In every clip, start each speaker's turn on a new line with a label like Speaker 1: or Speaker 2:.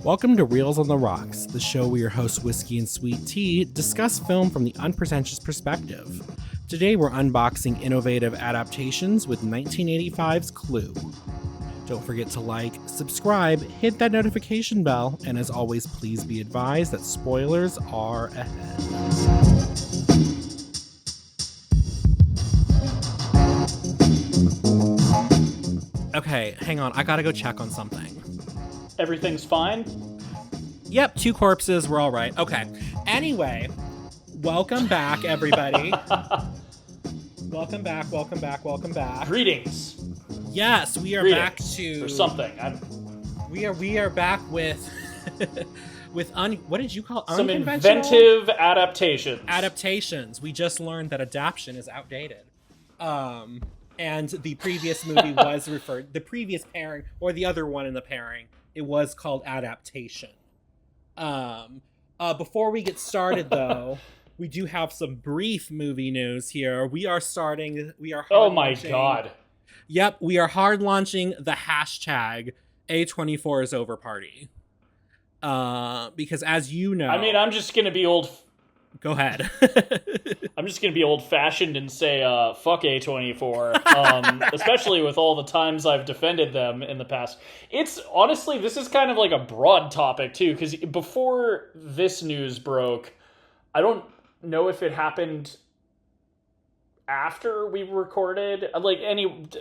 Speaker 1: Welcome to Reels on the Rocks, the show where your hosts Whiskey and Sweet Tea discuss film from the unpretentious perspective. Today we're unboxing innovative adaptations with 1985's Clue. Don't forget to like, subscribe, hit that notification bell, and as always, please be advised that spoilers are ahead. Okay, hang on. I gotta go check on something.
Speaker 2: Everything's fine?
Speaker 1: Yep, 2 corpses. We're all right. Okay. Anyway, welcome back, everybody. Welcome back.
Speaker 2: Greetings.
Speaker 1: Yes, we are
Speaker 2: Greetings.
Speaker 1: back to...
Speaker 2: Or something.
Speaker 1: We are back with... what did you call
Speaker 2: Some
Speaker 1: unconventional?
Speaker 2: inventive adaptations.
Speaker 1: Adaptations. We just learned that adaptation is outdated. And the previous movie was referred... The previous pairing, or the other one in the pairing, it was called adaptation. Before we get started, though, we do have some brief movie news here. We are
Speaker 2: Oh my god.
Speaker 1: Yep, we are hard launching the hashtag A24 is over party. Because as you know...
Speaker 2: I mean, I'm just gonna be old...
Speaker 1: Go ahead.
Speaker 2: I'm just gonna be old-fashioned and say, fuck A24. Especially with all the times I've defended them in the past. It's, honestly, this is kind of like a broad topic, too, because before this news broke, I don't know if it happened after we recorded.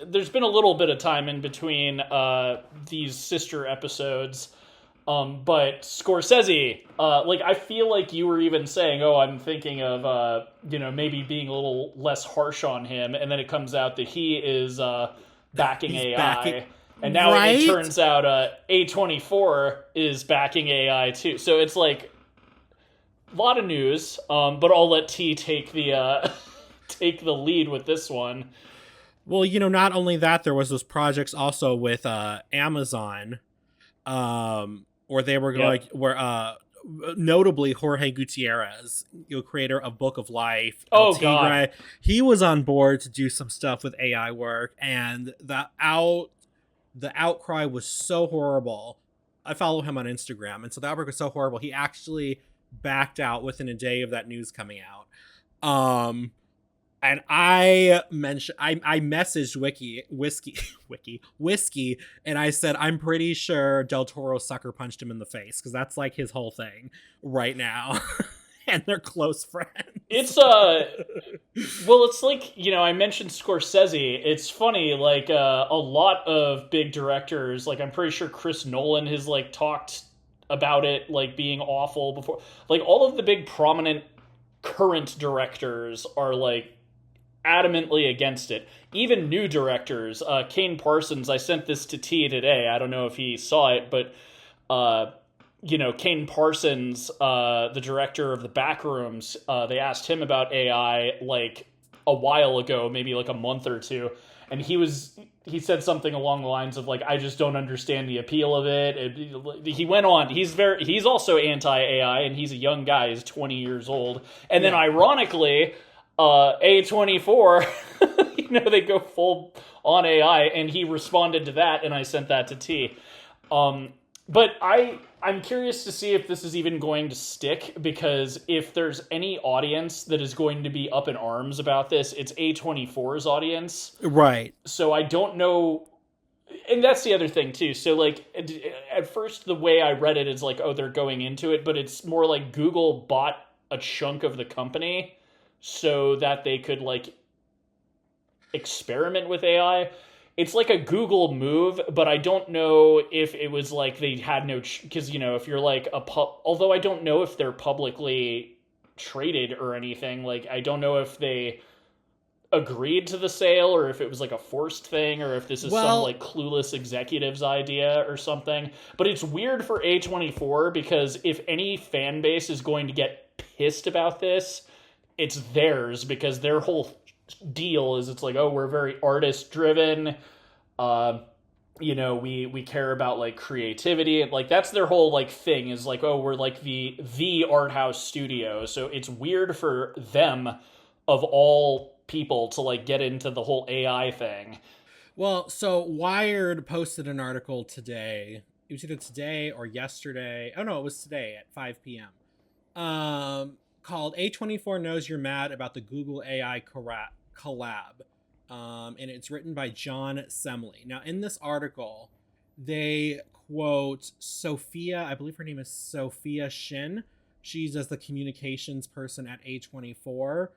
Speaker 2: There's been a little bit of time in between these sister episodes. But Scorsese, I feel like you were even saying, I'm thinking of, maybe being a little less harsh on him. And then it comes out that he is, backing AI. And now it turns out, A24 is backing AI too. So it's like a lot of news. But I'll let T take the lead with this one.
Speaker 1: Well, not only that, there was those projects also with, Amazon, or they were notably Jorge Gutierrez, creator of Book of Life.
Speaker 2: Oh god,
Speaker 1: he was on board to do some stuff with AI work, and the outcry was so horrible. I follow him on Instagram, and so the outbreak was so horrible. He actually backed out within a day of that news coming out. And I messaged Whiskey, and I said, I'm pretty sure Del Toro sucker punched him in the face, because that's like his whole thing right now. And they're close friends.
Speaker 2: It's, it's like, I mentioned Scorsese. It's funny, a lot of big directors, I'm pretty sure Chris Nolan has, talked about it, being awful before. All of the big prominent current directors are, adamantly against it. Even new directors, Kane Parsons, I sent this to T today. I don't know if he saw it, but, Kane Parsons, the director of The Backrooms, they asked him about AI, a while ago, maybe a month or two. And he said something along the lines of, I just don't understand the appeal of it. He went on. He's also anti-AI, and he's a young guy. He's 20 years old. And then ironically... A24, they go full on AI, and he responded to that, and I sent that to T. But I'm curious to see if this is even going to stick, because if there's any audience that is going to be up in arms about this, it's A24's audience.
Speaker 1: Right.
Speaker 2: So I don't know, and that's the other thing too. So at first the way I read it is they're going into it, but it's more like Google bought a chunk of the company so that they could experiment with AI. It's a Google move, but I don't know if it was they had no... Because, if you're although I don't know if they're publicly traded or anything. I don't know if they agreed to the sale or if it was a forced thing or if this is some clueless executive's idea or something. But it's weird for A24 because if any fan base is going to get pissed about this... it's theirs, because their whole deal is we're very artist driven. We care about creativity, and that's their whole thing is we're the art house studio. So it's weird for them of all people to get into the whole AI thing.
Speaker 1: Well, so Wired posted an article today it was either today or yesterday. Oh no, it was today at 5 p.m. Called A24 Knows You're Mad About the Google AI collab. And it's written by John Semley. Now, in this article, they quote Sophia, I believe her name is Sophia Shin. She's as the communications person at A24.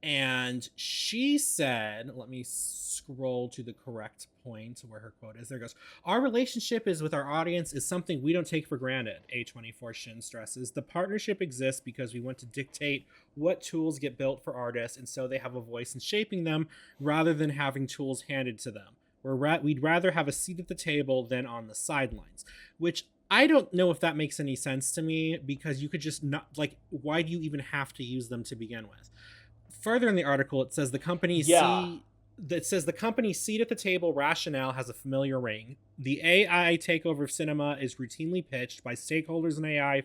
Speaker 1: And she said, let me scroll to the correct point where her quote is. There it goes. Our relationship is with our audience is something we don't take for granted, A24 Shin stresses. The partnership exists because we want to dictate what tools get built for artists, and so they have a voice in shaping them rather than having tools handed to them. We'd rather have a seat at the table than on the sidelines, which I don't know if that makes any sense to me, because you could just not, like, why do you even have to use them to begin with? Further in the article, it says the company's seat at the table rationale has a familiar ring. The AI takeover of cinema is routinely pitched by stakeholders in AI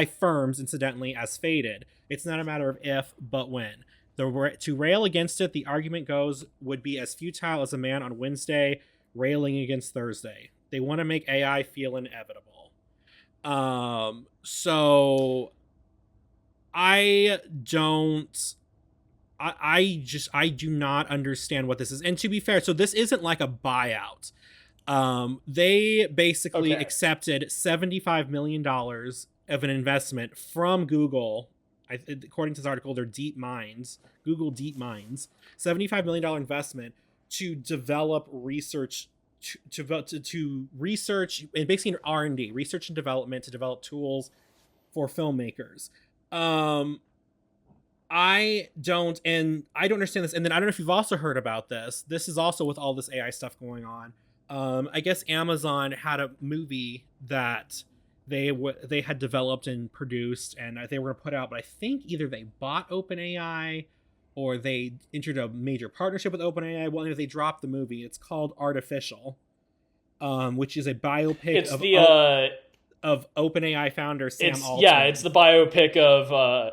Speaker 1: firms, incidentally, as faded. It's not a matter of if, but when. To rail against it, the argument goes, would be as futile as a man on Wednesday railing against Thursday. They want to make AI feel inevitable. So I do not understand what this is. And to be fair, so this isn't like a buyout. They basically accepted $75 million of an investment from Google. According to this article, they're Google Deep Minds, $75 million investment to develop research, to research, and basically R&D, research and development, to develop tools for filmmakers. I don't understand this. And then I don't know if you've also heard about this. This is also with all this AI stuff going on. I guess Amazon had a movie that they had developed and produced, and they were going to put out, but I think either they bought OpenAI or they entered a major partnership with OpenAI. Well, they dropped the movie. It's called Artificial, which is a biopic of OpenAI founder Sam Altman.
Speaker 2: Yeah, it's the biopic of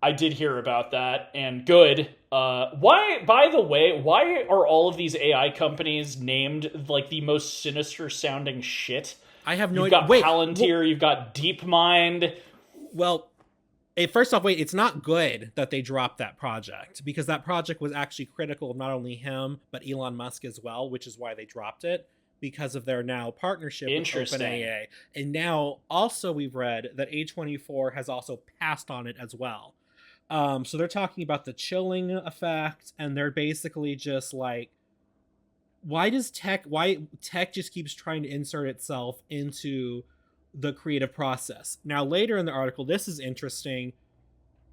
Speaker 2: I did hear about that, and good. By the way, why are all of these AI companies named like the most sinister sounding shit?
Speaker 1: I have no idea.
Speaker 2: You've got Palantir, you've got DeepMind.
Speaker 1: Well, first off, it's not good that they dropped that project, because that project was actually critical of not only him, but Elon Musk as well, which is why they dropped it, because of their now partnership with OpenAI. And now also we've read that A24 has also passed on it as well. So they're talking about the chilling effect, and they're basically just like, why tech just keeps trying to insert itself into the creative process. Now, later in the article, this is interesting.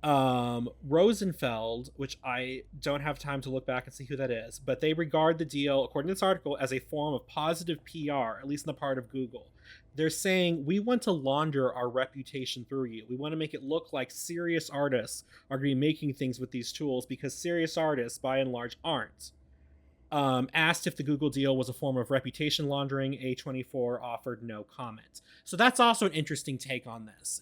Speaker 1: Rosenfeld, which I don't have time to look back and see who that is, but they regard the deal, according to this article, as a form of positive PR, at least in the part of Google. They're saying, we want to launder our reputation through you. We want to make it look like serious artists are going to be making things with these tools, because serious artists, by and large, aren't. Asked if the Google deal was a form of reputation laundering, A24 offered no comment. So that's also an interesting take on this.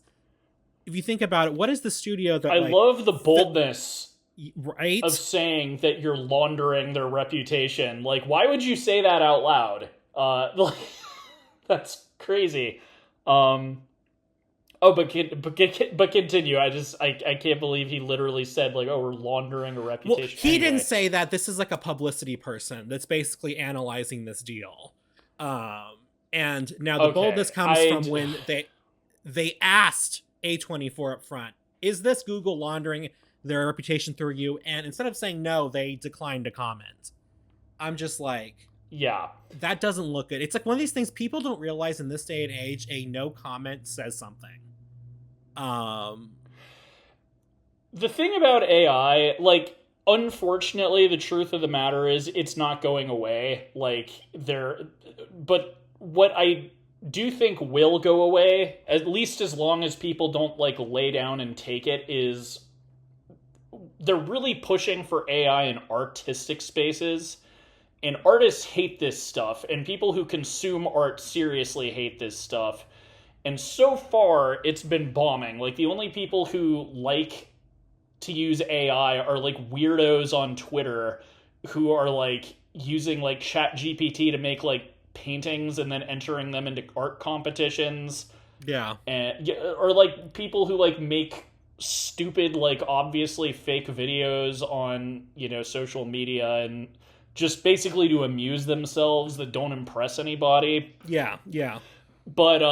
Speaker 1: If you think about it, what is the studio that... I
Speaker 2: love the boldness
Speaker 1: right?
Speaker 2: of saying that you're laundering their reputation. Like, why would you say that out loud? That's crazy. But continue. I can't believe he literally said, like, oh, we're laundering a reputation.
Speaker 1: Well, he didn't say that. This is like a publicity person that's basically analyzing this deal. And now the boldness comes from when they asked A24 up front, is this Google laundering their reputation through you? And instead of saying no, they declined to comment. I'm just like...
Speaker 2: yeah,
Speaker 1: that doesn't look good. It's like one of these things people don't realize in this day and age. A no comment says something.
Speaker 2: The thing about AI, like, unfortunately, the truth of the matter is it's not going away. Like, but what I do think will go away, at least as long as people don't, like, lay down and take it, is they're really pushing for AI in artistic spaces. And artists hate this stuff, and people who consume art seriously hate this stuff. And so far, it's been bombing. Like, the only people who like to use AI are, like, weirdos on Twitter who are, like, using like Chat GPT to make like paintings and then entering them into art competitions.
Speaker 1: Yeah.
Speaker 2: And or like people who like make stupid, like obviously fake videos on, social media and just basically to amuse themselves that don't impress anybody.
Speaker 1: Yeah. Yeah.
Speaker 2: But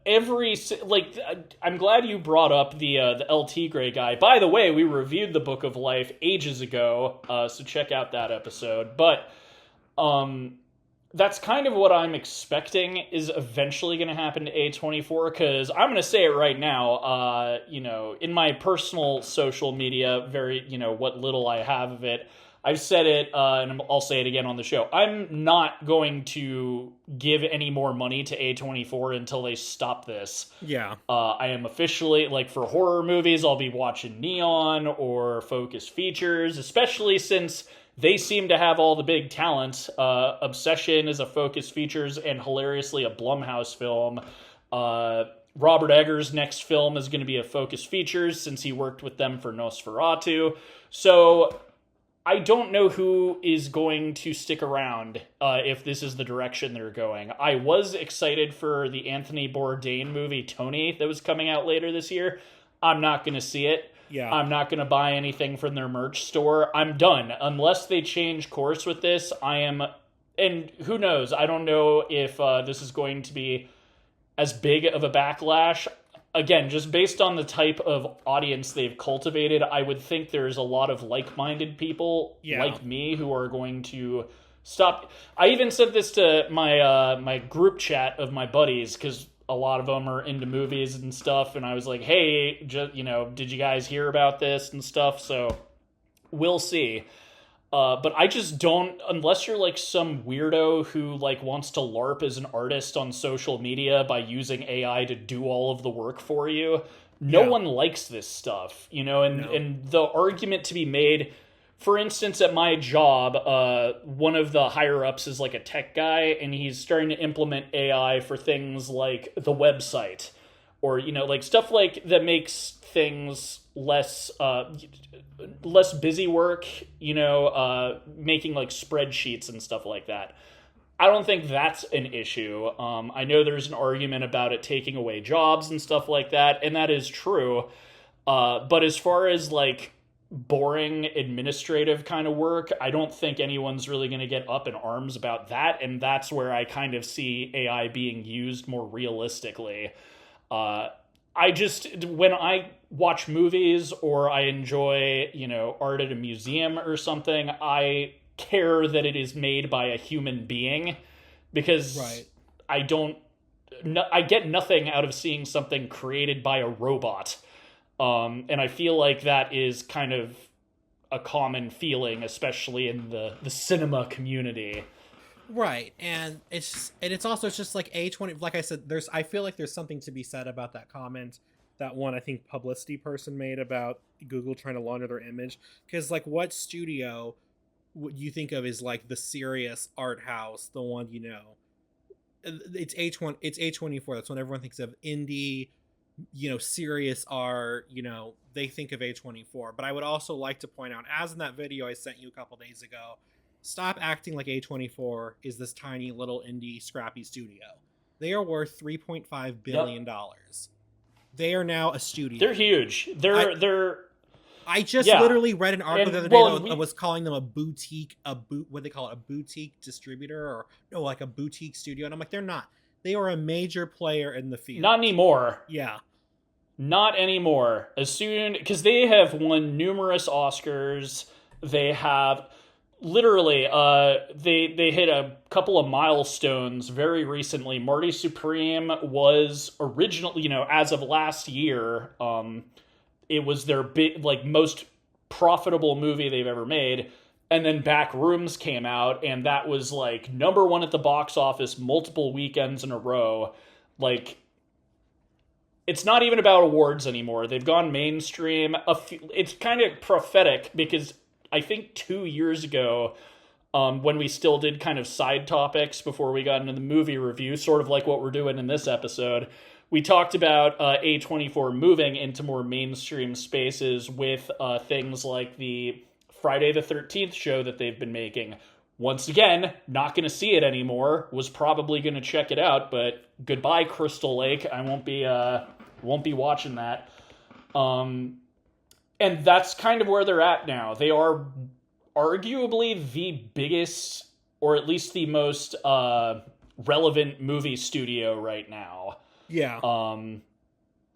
Speaker 2: I'm glad you brought up the LT Gray guy. By the way, we reviewed the Book of Life ages ago, so check out that episode. But that's kind of what I'm expecting is eventually going to happen to A24, because I'm going to say it right now, in my personal social media, what little I have of it, I've said it, and I'll say it again on the show. I'm not going to give any more money to A24 until they stop this.
Speaker 1: Yeah.
Speaker 2: I am officially, like, for horror movies, I'll be watching Neon or Focus Features, especially since they seem to have all the big talent. Obsession is a Focus Features and hilariously a Blumhouse film. Robert Eggers' next film is going to be a Focus Features since he worked with them for Nosferatu. So I don't know who is going to stick around if this is the direction they're going. I was excited for the Anthony Bourdain movie Tony that was coming out later this year. I'm not going to see it.
Speaker 1: Yeah.
Speaker 2: I'm not going to buy anything from their merch store. I'm done. Unless they change course with this, I am... And who knows? I don't know if this is going to be as big of a backlash. Again, just based on the type of audience they've cultivated, I would think there's a lot of like-minded people like me who are going to stop. I even said this to my my group chat of my buddies, because a lot of them are into movies and stuff, and I was like, hey, did you guys hear about this and stuff? So we'll see. But I just don't, unless you're like some weirdo who like wants to LARP as an artist on social media by using AI to do all of the work for you, no one likes this stuff, and the argument to be made, for instance, at my job, one of the higher ups is like a tech guy, and he's starting to implement AI for things like the website, or like stuff like that makes things less busy work, making like spreadsheets and stuff like that. I don't think that's an issue. I know there's an argument about it taking away jobs and stuff like that, and that is true. But as far as like boring administrative kind of work, I don't think anyone's really going to get up in arms about that, and that's where I kind of see AI being used more realistically. When I watch movies or I enjoy, art at a museum or something, I care that it is made by a human being, because I get nothing out of seeing something created by a robot. And I feel like that is kind of a common feeling, especially in the cinema community.
Speaker 1: Right, and it's just like A20. Like I said, I feel like there's something to be said about that comment that one, I think, publicity person made about Google trying to launder their image, because like what studio would you think of as like the serious art house, the one it's A24. That's what everyone thinks of. Indie, serious art, they think of A24. But I would also like to point out, as in that video I sent you a couple days ago, stop acting like A24 is this tiny little indie scrappy studio. They are worth $3.5 billion. Yep. They are now a studio.
Speaker 2: They're huge.
Speaker 1: I just literally read an article the other day that was calling them a boutique, what they call it, a boutique distributor, or no, like a boutique studio. And I'm like, they're not. They are a major player in the field.
Speaker 2: Not anymore.
Speaker 1: Yeah.
Speaker 2: Not anymore. Because they have won numerous Oscars. They have... Literally, they hit a couple of milestones very recently. Marty Supreme was originally, as of last year, it was their big, like, most profitable movie they've ever made. And then Back Rooms came out, and that was like #1 at the box office multiple weekends in a row. Like, it's not even about awards anymore. They've gone mainstream. It's kind of prophetic, because I think 2 years ago, when we still did kind of side topics before we got into the movie review, sort of like what we're doing in this episode, we talked about A24 moving into more mainstream spaces with things like the Friday the 13th show that they've been making, Once again, not going to see it anymore. Was probably going to check it out, but goodbye, Crystal Lake. I won't be watching that. And that's kind of where they're at now. They are arguably the biggest, or at least the most relevant movie studio right now.
Speaker 1: Yeah.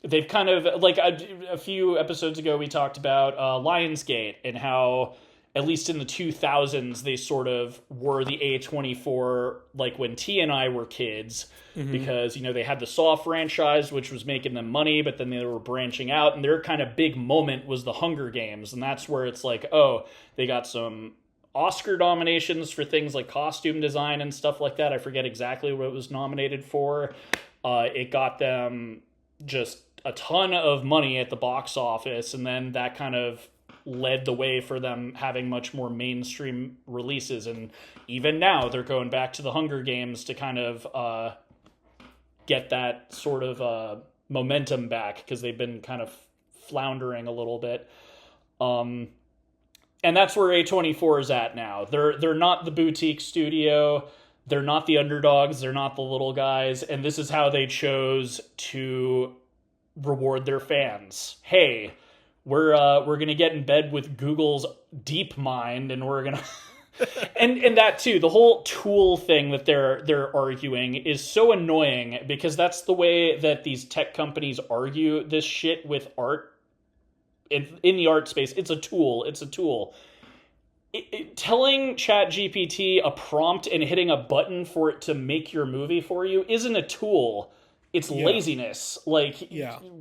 Speaker 2: They've kind of, like, a few episodes ago we talked about Lionsgate and how, at least in the 2000s, they sort of were the A24, like when T and I were kids, because, you know, they had the Saw franchise, which was making them money, but then they were branching out, and their kind of big moment was the Hunger Games, and that's where it's like, oh, they got some Oscar nominations for things like costume design and stuff like that. I forget exactly what it was nominated for. It got them just a ton of money at the box office, and then that kind of led the way for them having much more mainstream releases. And even now they're going back to the Hunger Games to kind of get that sort of momentum back, because they've been kind of floundering a little bit. And that's where A24 is at now. They're not the boutique studio. They're not the underdogs. They're not the little guys. And this is how they chose to reward their fans. Hey, we're gonna get in bed with Google's DeepMind, and we're gonna and that too. The whole tool thing that they're arguing is so annoying, because that's the way that these tech companies argue this shit with art. In the art space, it's a tool. It's a tool. Telling ChatGPT a prompt and hitting a button for it to make your movie for you isn't a tool. It's laziness. Like,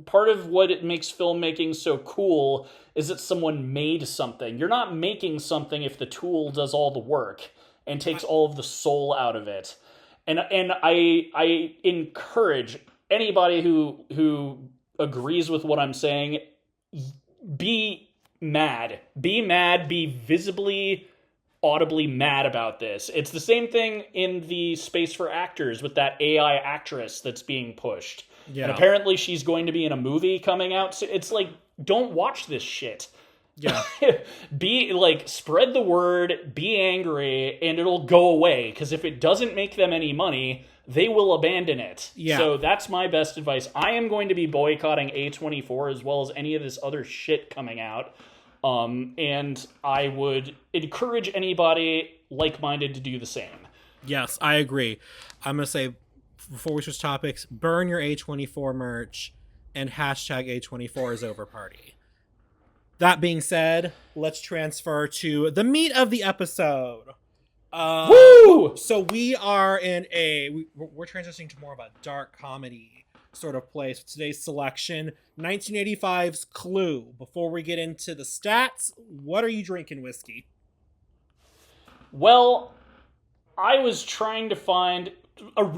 Speaker 2: part of what it makes filmmaking so cool is that someone made something. You're not making something if the tool does all the work and takes all of the soul out of it. And I encourage anybody who agrees with what I'm saying, be mad. Be mad. Be visibly, audibly mad about this. It's the same thing in the space for actors with that AI actress that's being pushed. Yeah. And apparently she's going to be in a movie coming out. So it's like, don't watch this shit.
Speaker 1: Yeah.
Speaker 2: Be like, spread the word, be angry, and it'll go away. Because if it doesn't make them any money, they will abandon it. Yeah. So that's my best advice. I am going to be boycotting A24 as well as any of this other shit coming out. And I would encourage anybody like-minded to do the same.
Speaker 1: Yes, I agree. I'm going to say, before we switch topics, burn your A24 merch and hashtag A24 is over party. That being said, let's transfer to the meat of the episode.
Speaker 2: Woo!
Speaker 1: So we are in we're transitioning to more of a dark comedy sort of place. Today's selection, 1985's Clue. Before we get into the stats, what are you drinking, Whiskey?
Speaker 2: Well, I was trying to find...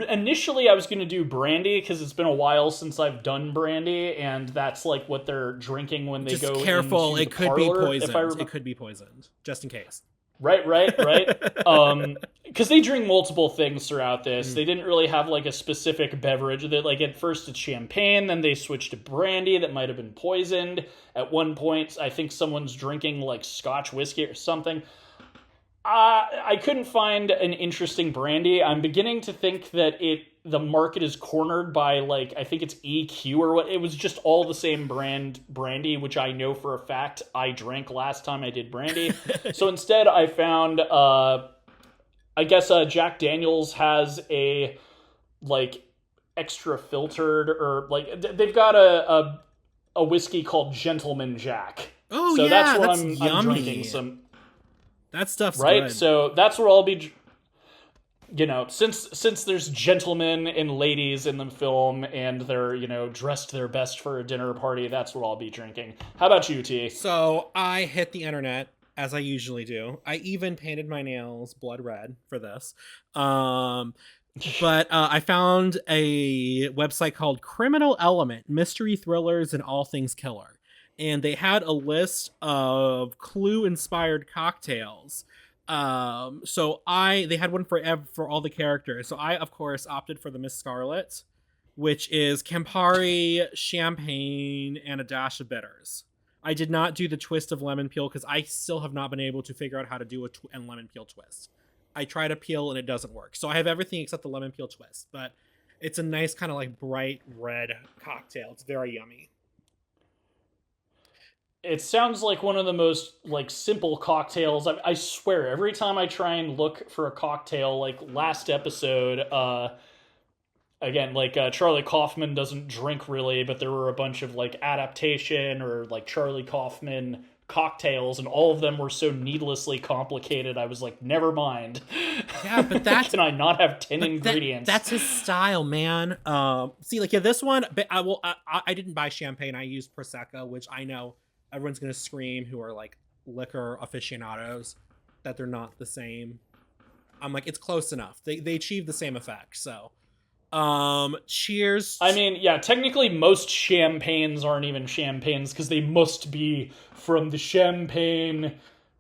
Speaker 2: Initially, I was going to do brandy, because it's been a while since I've done brandy, and that's like what they're drinking when they go
Speaker 1: careful,
Speaker 2: into
Speaker 1: it could
Speaker 2: parlor,
Speaker 1: be poisoned. It could be poisoned, just in case.
Speaker 2: Right. Because they drink multiple things throughout this. They didn't really have like a specific beverage. That, like, at first it's champagne, then they switched to brandy that might have been poisoned. At one point, I think someone's drinking like Scotch whiskey or something. I couldn't find an interesting brandy. I'm beginning to think that the market is cornered by, like, I think it's EQ or what. It was just all the same brand brandy, which I know for a fact I drank last time I did brandy. So instead I found, I guess Jack Daniel's has a, like, extra filtered, or, like, they've got a whiskey called Gentleman Jack.
Speaker 1: Oh,
Speaker 2: so
Speaker 1: yeah,
Speaker 2: that's what
Speaker 1: that's
Speaker 2: I'm drinking some...
Speaker 1: That stuff's
Speaker 2: right.
Speaker 1: Good.
Speaker 2: So that's where I'll be. You know, since there's gentlemen and ladies in the film, and they're, you know, dressed their best for a dinner party, that's what I'll be drinking. How about you, T?
Speaker 1: So I hit the internet, as I usually do. I even painted my nails blood red for this. But I found a website called Criminal Element: Mystery Thrillers and All Things Killer. And they had a list of Clue-inspired cocktails. So they had one for all the characters. So I, of course, opted for the Miss Scarlet, which is Campari, champagne, and a dash of bitters. I did not do the twist of lemon peel, because I still have not been able to figure out how to do a lemon peel twist. I try to peel and it doesn't work. So I have everything except the lemon peel twist, but it's a nice kind of like bright red cocktail. It's very yummy.
Speaker 2: It sounds like one of the most like simple cocktails. I swear, every time I try and look for a cocktail, like last episode, again, like Charlie Kaufman doesn't drink really, but there were a bunch of like adaptation or like Charlie Kaufman cocktails, and all of them were so needlessly complicated. I was like, never mind.
Speaker 1: Yeah, but that's
Speaker 2: can I not have 10 ingredients?
Speaker 1: That's his style, man. See, like, yeah, this one, but I didn't buy champagne. I used prosecco, which I know everyone's gonna scream who are like liquor aficionados that they're not the same. I'm like, it's close enough. They achieve the same effect. So, cheers.
Speaker 2: I mean, yeah, technically most champagnes aren't even champagnes because they must be from the Champagne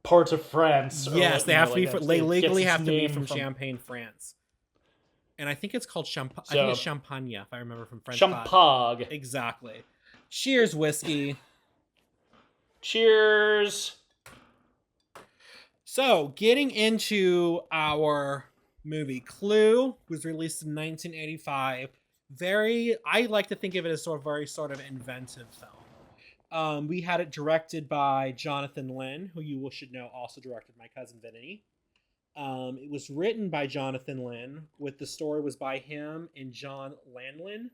Speaker 2: part of France.
Speaker 1: Yes, they have to be. They legally have to be
Speaker 2: from
Speaker 1: Champagne, France. And I think it's called champagne.
Speaker 2: So,
Speaker 1: I think it's champagne, if I remember from French.
Speaker 2: Champagne.
Speaker 1: Exactly. Cheers, whiskey.
Speaker 2: Cheers.
Speaker 1: So, getting into our movie, Clue was released in 1985. I like to think of it as very sort of inventive film. We had it directed by Jonathan Lynn, who you should know also directed My Cousin Vinny. It was written by Jonathan Lynn, with the story was by him and John Landlin,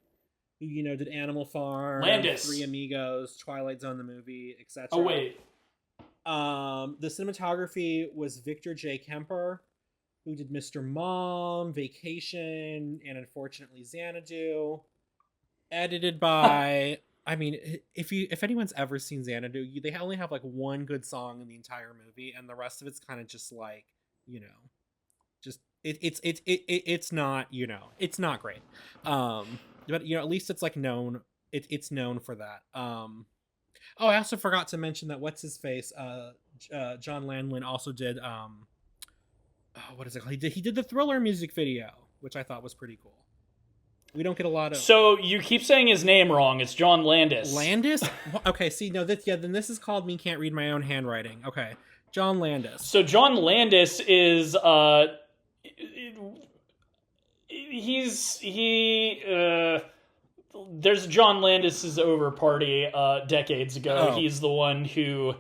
Speaker 1: who did Animal Farm,
Speaker 2: Landis.
Speaker 1: Three Amigos, Twilight Zone the movie, etc.
Speaker 2: Oh wait.
Speaker 1: The cinematography was Victor J. Kemper, who did Mr. Mom, Vacation, and unfortunately Xanadu. Edited by I mean, if anyone's ever seen Xanadu, they only have like one good song in the entire movie, and the rest of it's kind of just like, just it's not it's not great. But at least it's like known. It's known for that. Oh, I also forgot to mention that what's his face? John Landlin also did what is it called? He did the Thriller music video, which I thought was pretty cool. We don't get a lot of.
Speaker 2: So you keep saying his name wrong. It's John Landis.
Speaker 1: Landis? Okay, see, no, then this is called Me Can't Read My Own Handwriting. Okay, John Landis.
Speaker 2: So John Landis is there's John Landis's Over party decades ago.
Speaker 1: Oh.
Speaker 2: He's the one who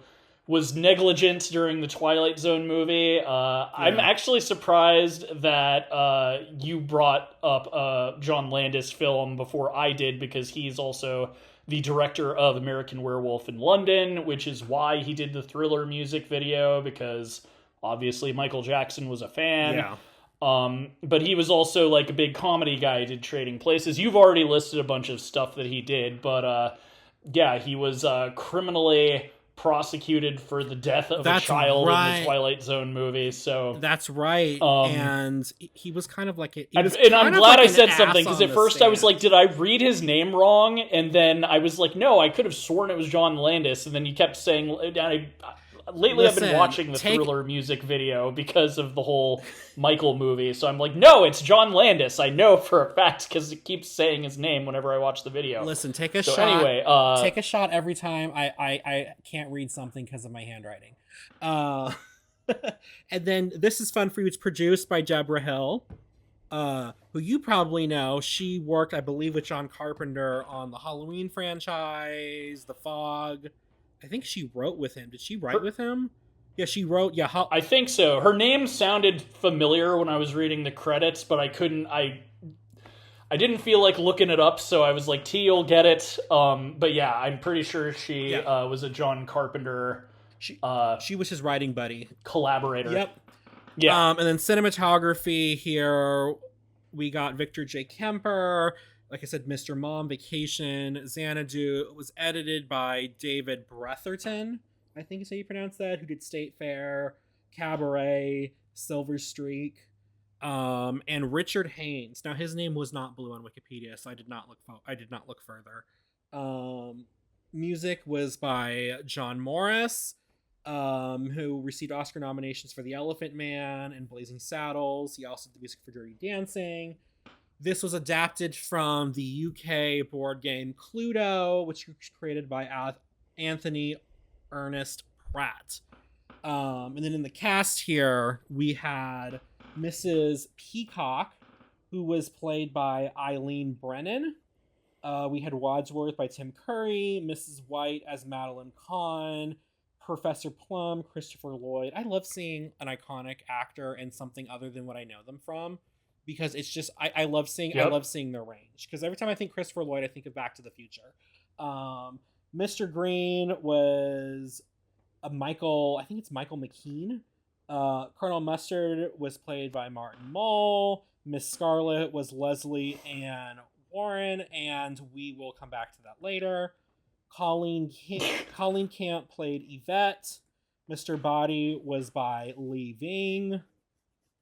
Speaker 2: was negligent during the Twilight Zone movie. Yeah. I'm actually surprised that you brought up a John Landis film before I did, because he's also the director of American Werewolf in London, which is why he did the Thriller music video, because obviously Michael Jackson was a fan.
Speaker 1: Yeah.
Speaker 2: But he was also like a big comedy guy. He did Trading Places. You've already listed a bunch of stuff that he did, but yeah, he was criminally prosecuted for the death of a child in the Twilight Zone movie. So
Speaker 1: that's right. And he was kind of like
Speaker 2: and I'm glad I said something, because at first I was like, did I read his name wrong? And then I was like, no, I could have sworn it was John Landis. And then you kept saying, lately I've been watching the Thriller music video because of the whole Michael movie. So I'm like, no, it's John Landis. I know for a fact because it keeps saying his name whenever I watch the video.
Speaker 1: Listen, take a shot.
Speaker 2: Anyway,
Speaker 1: take a shot every time I can't read something because of my handwriting. And then this is fun for you. It's produced by Deborah Hill, who you probably know. She worked, I believe, with John Carpenter on the Halloween franchise, The Fog. I think she wrote with him. Did she write with him? Yeah, she wrote. Yeah,
Speaker 2: I think so. Her name sounded familiar when I was reading the credits, but I couldn't. I didn't feel like looking it up, so I was like, T, you'll get it. But yeah, I'm pretty sure she was a John Carpenter.
Speaker 1: She was his writing buddy,
Speaker 2: collaborator.
Speaker 1: Yep.
Speaker 2: Yeah.
Speaker 1: And then cinematography here, we got Victor J. Kemper. Like I said, Mr. Mom, Vacation, Xanadu. It was edited by David Bretherton, I think is how you pronounce that, who did State Fair, Cabaret, Silver Streak, and Richard Haynes. Now, his name was not blue on Wikipedia, so I did not look further. Music was by John Morris, who received Oscar nominations for The Elephant Man and Blazing Saddles. He also did music for Dirty Dancing. This was adapted from the UK board game Cluedo, which was created by Anthony Ernest Pratt. And then in the cast here, we had Mrs. Peacock, who was played by Eileen Brennan. We had Wadsworth by Tim Curry, Mrs. White as Madeline Kahn, Professor Plum, Christopher Lloyd. I love seeing an iconic actor in something other than what I know them from, because it's just I love seeing I love seeing their range. Because every time I think Christopher Lloyd, I think of Back to the Future. Mr. Green was a Michael, I think it's Michael McKean. Colonel Mustard was played by Martin Mull. Miss Scarlet was Leslie Ann Warren, and we will come back to that later. Colleen Camp played Yvette. Mr. Body was by Lee Ving.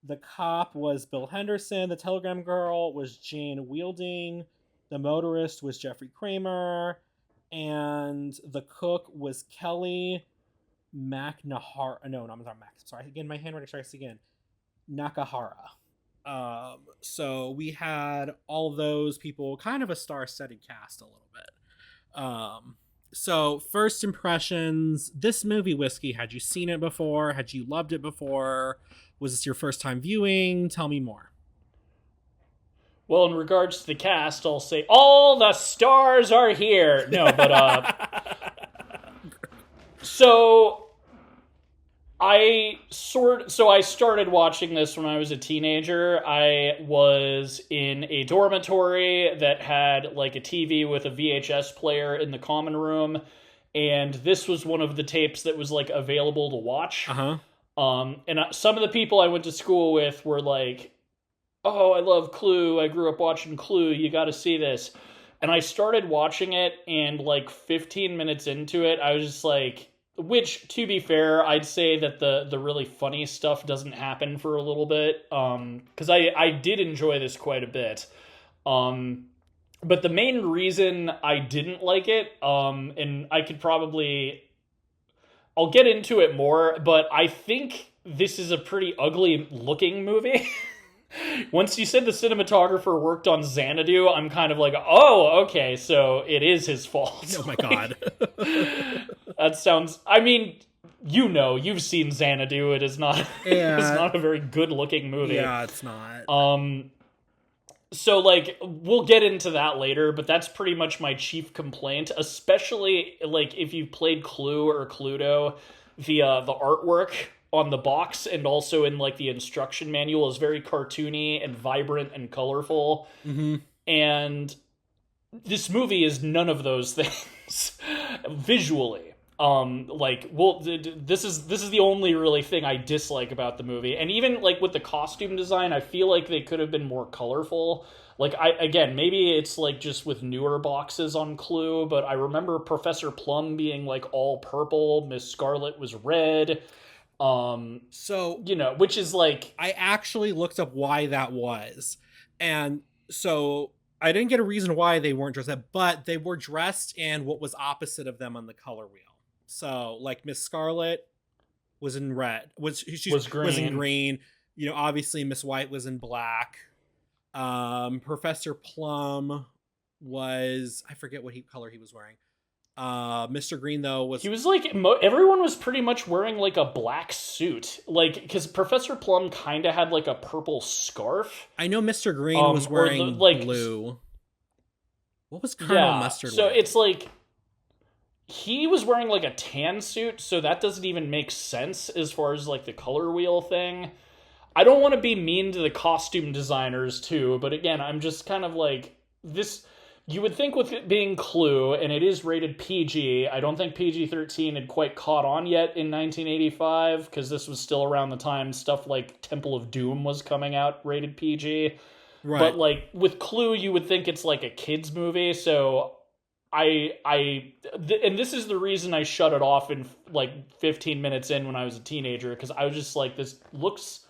Speaker 1: The cop was Bill Henderson. The telegram girl was Jane Wielding. The motorist was Jeffrey Kramer. And the cook was Kelly McNahara. No, I'm not Mac. Sorry, again, my handwriting strikes again. Nakahara. So we had all those people, kind of a star-studded cast a little bit. So first impressions, this movie, Whiskey, had you seen it before? Had you loved it before? Was this your first time viewing? Tell me more.
Speaker 2: Well, in regards to the cast, I'll say all the stars are here. No, but so I started watching this when I was a teenager. I was in a dormitory that had like a TV with a VHS player in the common room, and this was one of the tapes that was like available to watch. And some of the people I went to school with were like, "Oh, I love Clue. I grew up watching Clue. You got to see this." And I started watching it, and like 15 minutes into it, I was just like, which, to be fair, I'd say that the really funny stuff doesn't happen for a little bit, because I did enjoy this quite a bit. But the main reason I didn't like it, and I'll get into it more, but I think this is a pretty ugly looking movie. Once you said the cinematographer worked on Xanadu, I'm kind of like, oh, okay, so it is his fault.
Speaker 1: Oh my God.
Speaker 2: That sounds, I mean, you've seen Xanadu. It is not, it's not a very good looking movie.
Speaker 1: Yeah, it's not.
Speaker 2: So like, we'll get into that later, but that's pretty much my chief complaint, especially like if you've played Clue or Cluedo, the artwork on the box and also in like the instruction manual is very cartoony and vibrant and colorful.
Speaker 1: Mm-hmm.
Speaker 2: And this movie is none of those things visually. This is the only really thing I dislike about the movie. And even like with the costume design, I feel like they could have been more colorful. Like maybe it's like just with newer boxes on Clue, but I remember Professor Plum being like all purple, Miss Scarlet was red.
Speaker 1: So,
Speaker 2: which is like,
Speaker 1: I actually looked up why that was. And so I didn't get a reason why they weren't dressed up, but they were dressed in what was opposite of them on the color wheel. So like Miss Scarlet was in red, was in green. Obviously Miss White was in black. Professor Plum was, I forget what color he was wearing. Mr. Green though he
Speaker 2: was like, everyone was pretty much wearing like a black suit, like, because Professor Plum kind of had like a purple scarf.
Speaker 1: I know Mr. Green was wearing blue. What was Colonel Mustard
Speaker 2: so
Speaker 1: wearing?
Speaker 2: It's like he was wearing like a tan suit, so that doesn't even make sense as far as like the color wheel thing. I don't want to be mean to the costume designers too, but again, I'm just kind of like, this. You would think with it being Clue, and it is rated PG, I don't think PG-13 had quite caught on yet in 1985, because this was still around the time stuff like Temple of Doom was coming out rated PG. Right. But like with Clue, you would think it's like a kid's movie, so and this is the reason I shut it off in like 15 minutes in when I was a teenager, because I was just like, this looks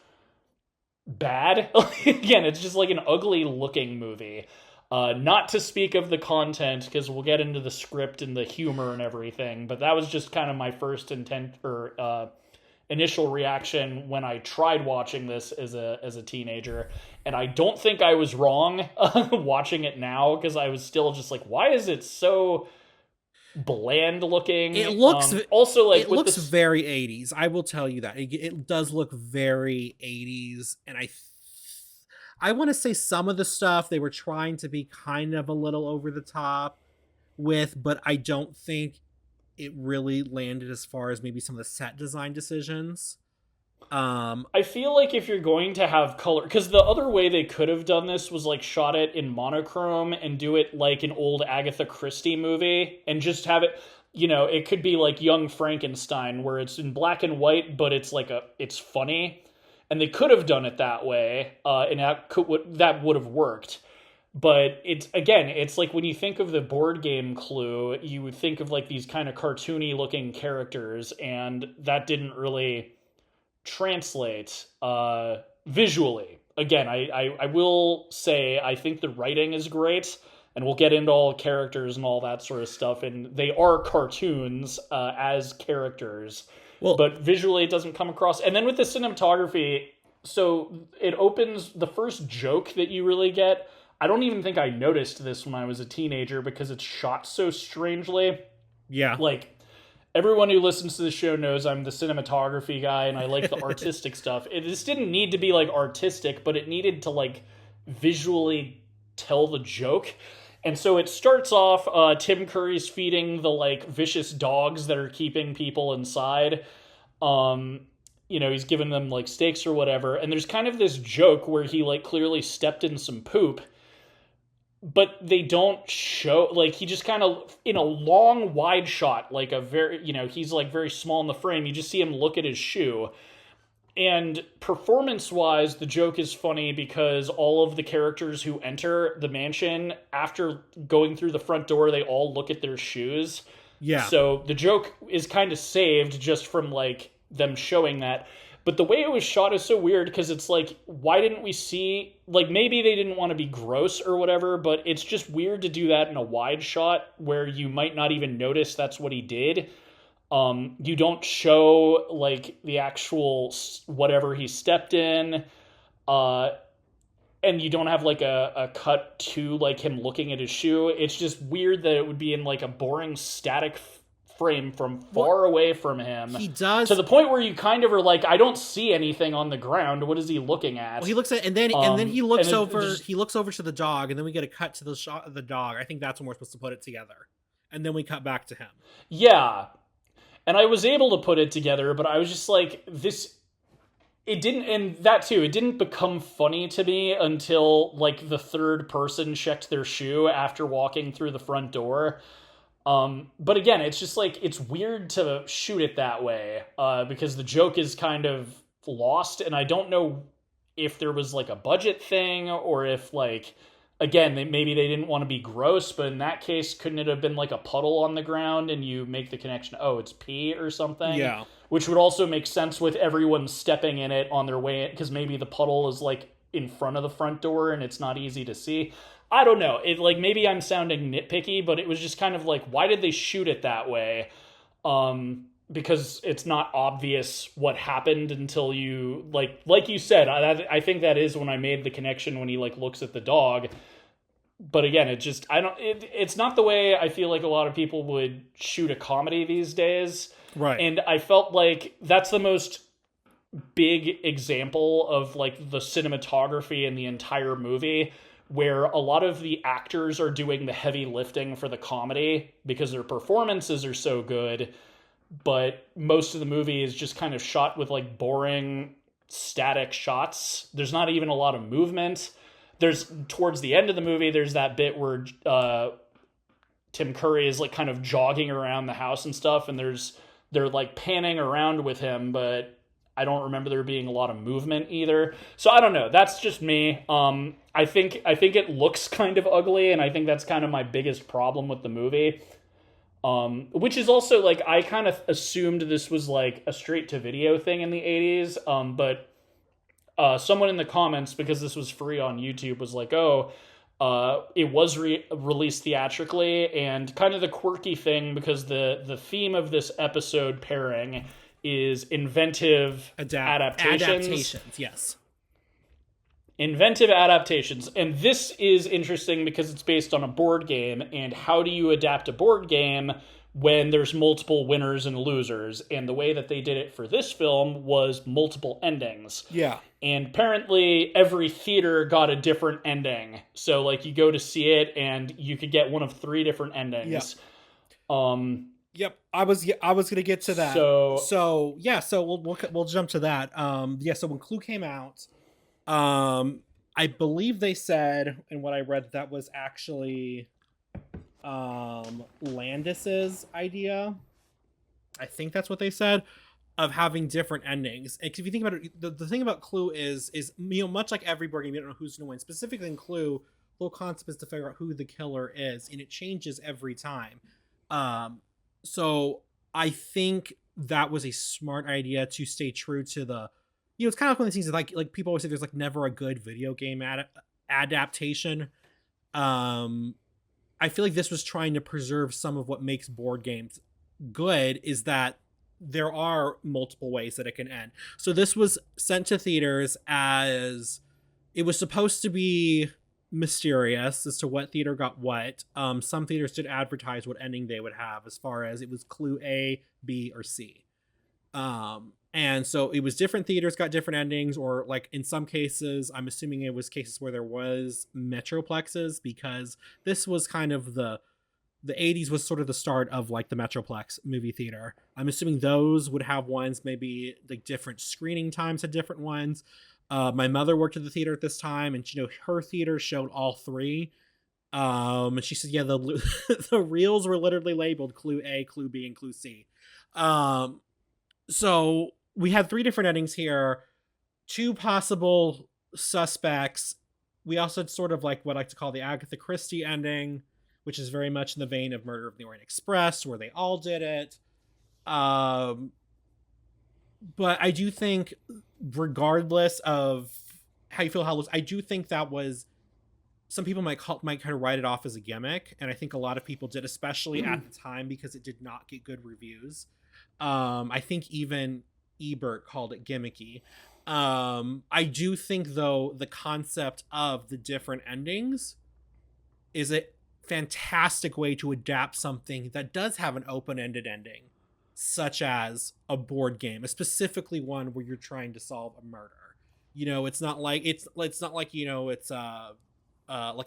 Speaker 2: bad. Again, it's just like an ugly looking movie. Not to speak of the content, because we'll get into the script and the humor and everything, but that was just kind of my first initial reaction when I tried watching this as a teenager. And I don't think I was wrong watching it now, because I was still just like, why is it so bland looking.
Speaker 1: It looks
Speaker 2: also like
Speaker 1: it
Speaker 2: with
Speaker 1: looks
Speaker 2: this,
Speaker 1: very 80s. I will tell you that it does look very 80s, and I want to say some of the stuff they were trying to be kind of a little over the top with, but I don't think it really landed as far as maybe some of the set design decisions.
Speaker 2: I feel like if you're going to have color, because the other way they could have done this was like shot it in monochrome and do it like an old Agatha Christie movie and just have it, it could be like Young Frankenstein where it's in black and white, but it's like it's funny. And they could have done it that way, and that would have worked. But it's like when you think of the board game Clue, you would think of like these kind of cartoony looking characters, and that didn't really translate visually. Again, I will say I think the writing is great, and we'll get into all characters and all that sort of stuff, and they are cartoons as characters.
Speaker 1: Well,
Speaker 2: but visually it doesn't come across. And then with the cinematography, so it opens, the first joke that you really get, I don't even think I noticed this when I was a teenager because it's shot so strangely.
Speaker 1: Yeah.
Speaker 2: Like, everyone who listens to the show knows I'm the cinematography guy and I like the artistic stuff. This didn't need to be like artistic, but it needed to like visually tell the joke. And so it starts off, Tim Curry's feeding the like vicious dogs that are keeping people inside. He's giving them like steaks or whatever. And there's kind of this joke where he like clearly stepped in some poop, but they don't show, like he just kind of in a long wide shot, like a very, he's like very small in the frame. You just see him look at his shoe. And performance-wise, the joke is funny because all of the characters who enter the mansion, after going through the front door, they all look at their shoes.
Speaker 1: Yeah.
Speaker 2: So the joke is kind of saved just from, like, them showing that. But the way it was shot is so weird because it's like, why didn't we see... Like, maybe they didn't want to be gross or whatever, but it's just weird to do that in a wide shot where you might not even notice that's what he did. You don't show like the actual whatever he stepped in, and you don't have like a cut to like him looking at his shoe. It's just weird that it would be in like a boring static frame from far away from him.
Speaker 1: He does,
Speaker 2: to the point where you kind of are like, I don't see anything on the ground. What is he looking at?
Speaker 1: Well, he looks at, and then he looks over.
Speaker 2: Just,
Speaker 1: he looks over to the dog, and then we get a cut to the shot of the dog. I think that's when we're supposed to put it together, and then we cut back to him.
Speaker 2: Yeah. And I was able to put it together, but I was just like, it didn't become funny to me until, like, the third person checked their shoe after walking through the front door. But again, it's just, like, it's weird to shoot it that way, because the joke is kind of lost, and I don't know if there was, like, a budget thing, or if, like... Again, maybe they didn't want to be gross, but in that case, couldn't it have been like a puddle on the ground and you make the connection, oh, it's pee or something?
Speaker 1: Yeah.
Speaker 2: Which would also make sense with everyone stepping in it on their way in, because maybe the puddle is like in front of the front door and it's not easy to see. I don't know. Maybe I'm sounding nitpicky, but it was just kind of like, why did they shoot it that way? Because it's not obvious what happened until you like you said. I think that is when I made the connection when he like looks at the dog. But again, it's not the way I feel like a lot of people would shoot a comedy these days.
Speaker 1: Right.
Speaker 2: And I felt like that's the most big example of like the cinematography in the entire movie, where a lot of the actors are doing the heavy lifting for the comedy because their performances are so good. But most of the movie is just kind of shot with like boring static shots. There's not even a lot of movement. There's towards the end of the movie, there's that bit where Tim Curry is like kind of jogging around the house and stuff, and they're like panning around with him, but I don't remember there being a lot of movement either. So I don't know. That's just me. I think it looks kind of ugly, and I think that's kind of my biggest problem with the movie. Which is also, like, I kind of assumed this was, like, a straight-to-video thing in the 80s, but someone in the comments, because this was free on YouTube, was like, it was released theatrically, and kind of the quirky thing, because the theme of this episode pairing is inventive adaptations.
Speaker 1: Adaptations, yes.
Speaker 2: Inventive adaptations. And this is interesting because it's based on a board game, and how do you adapt a board game when there's multiple winners and losers. And the way that they did it for this film was multiple endings.
Speaker 1: Yeah.
Speaker 2: And apparently every theater got a different ending. So like you go to see it and you could get one of 3 different endings.
Speaker 1: Yep, I was gonna get to that. So we'll jump to that. So when Clue came out, I believe they said, and what I read, that was actually Landis's idea. I think that's what they said, of having different endings. And if you think about it, the thing about Clue is much like every board game, you don't know who's gonna win. Specifically in Clue, the whole concept is to figure out who the killer is, and it changes every time. So I think that was a smart idea to stay true to the, it's kind of like one of the things that like people always say there's like never a good video game adaptation. I feel like this was trying to preserve some of what makes board games good, is that there are multiple ways that it can end. So this was sent to theaters as, it was supposed to be mysterious as to what theater got what. Some theaters did advertise what ending they would have, as far as it was Clue A, B, or C. And so it was different theaters got different endings, or like in some cases, I'm assuming it was cases where there was Metroplexes, because this was kind of the 80s was sort of the start of like the Metroplex movie theater. I'm assuming those would have ones, maybe like different screening times had different ones. My mother worked at the theater at this time, and her theater showed all 3. And she said, yeah, the reels were literally labeled Clue A, Clue B, and Clue C. So we had 3 different endings here, 2 possible suspects. We also had sort of like what I like to call the Agatha Christie ending, which is very much in the vein of Murder of the Orient Express, where they all did it. But I do think, regardless of how you feel, I do think that was, some people might kind of write it off as a gimmick, and I think a lot of people did, especially at the time, because it did not get good reviews. I think even Ebert called it gimmicky. I do think, though, the concept of the different endings is a fantastic way to adapt something that does have an open-ended ending, such as a board game, specifically one where you're trying to solve a murder. It's not like it's like it's like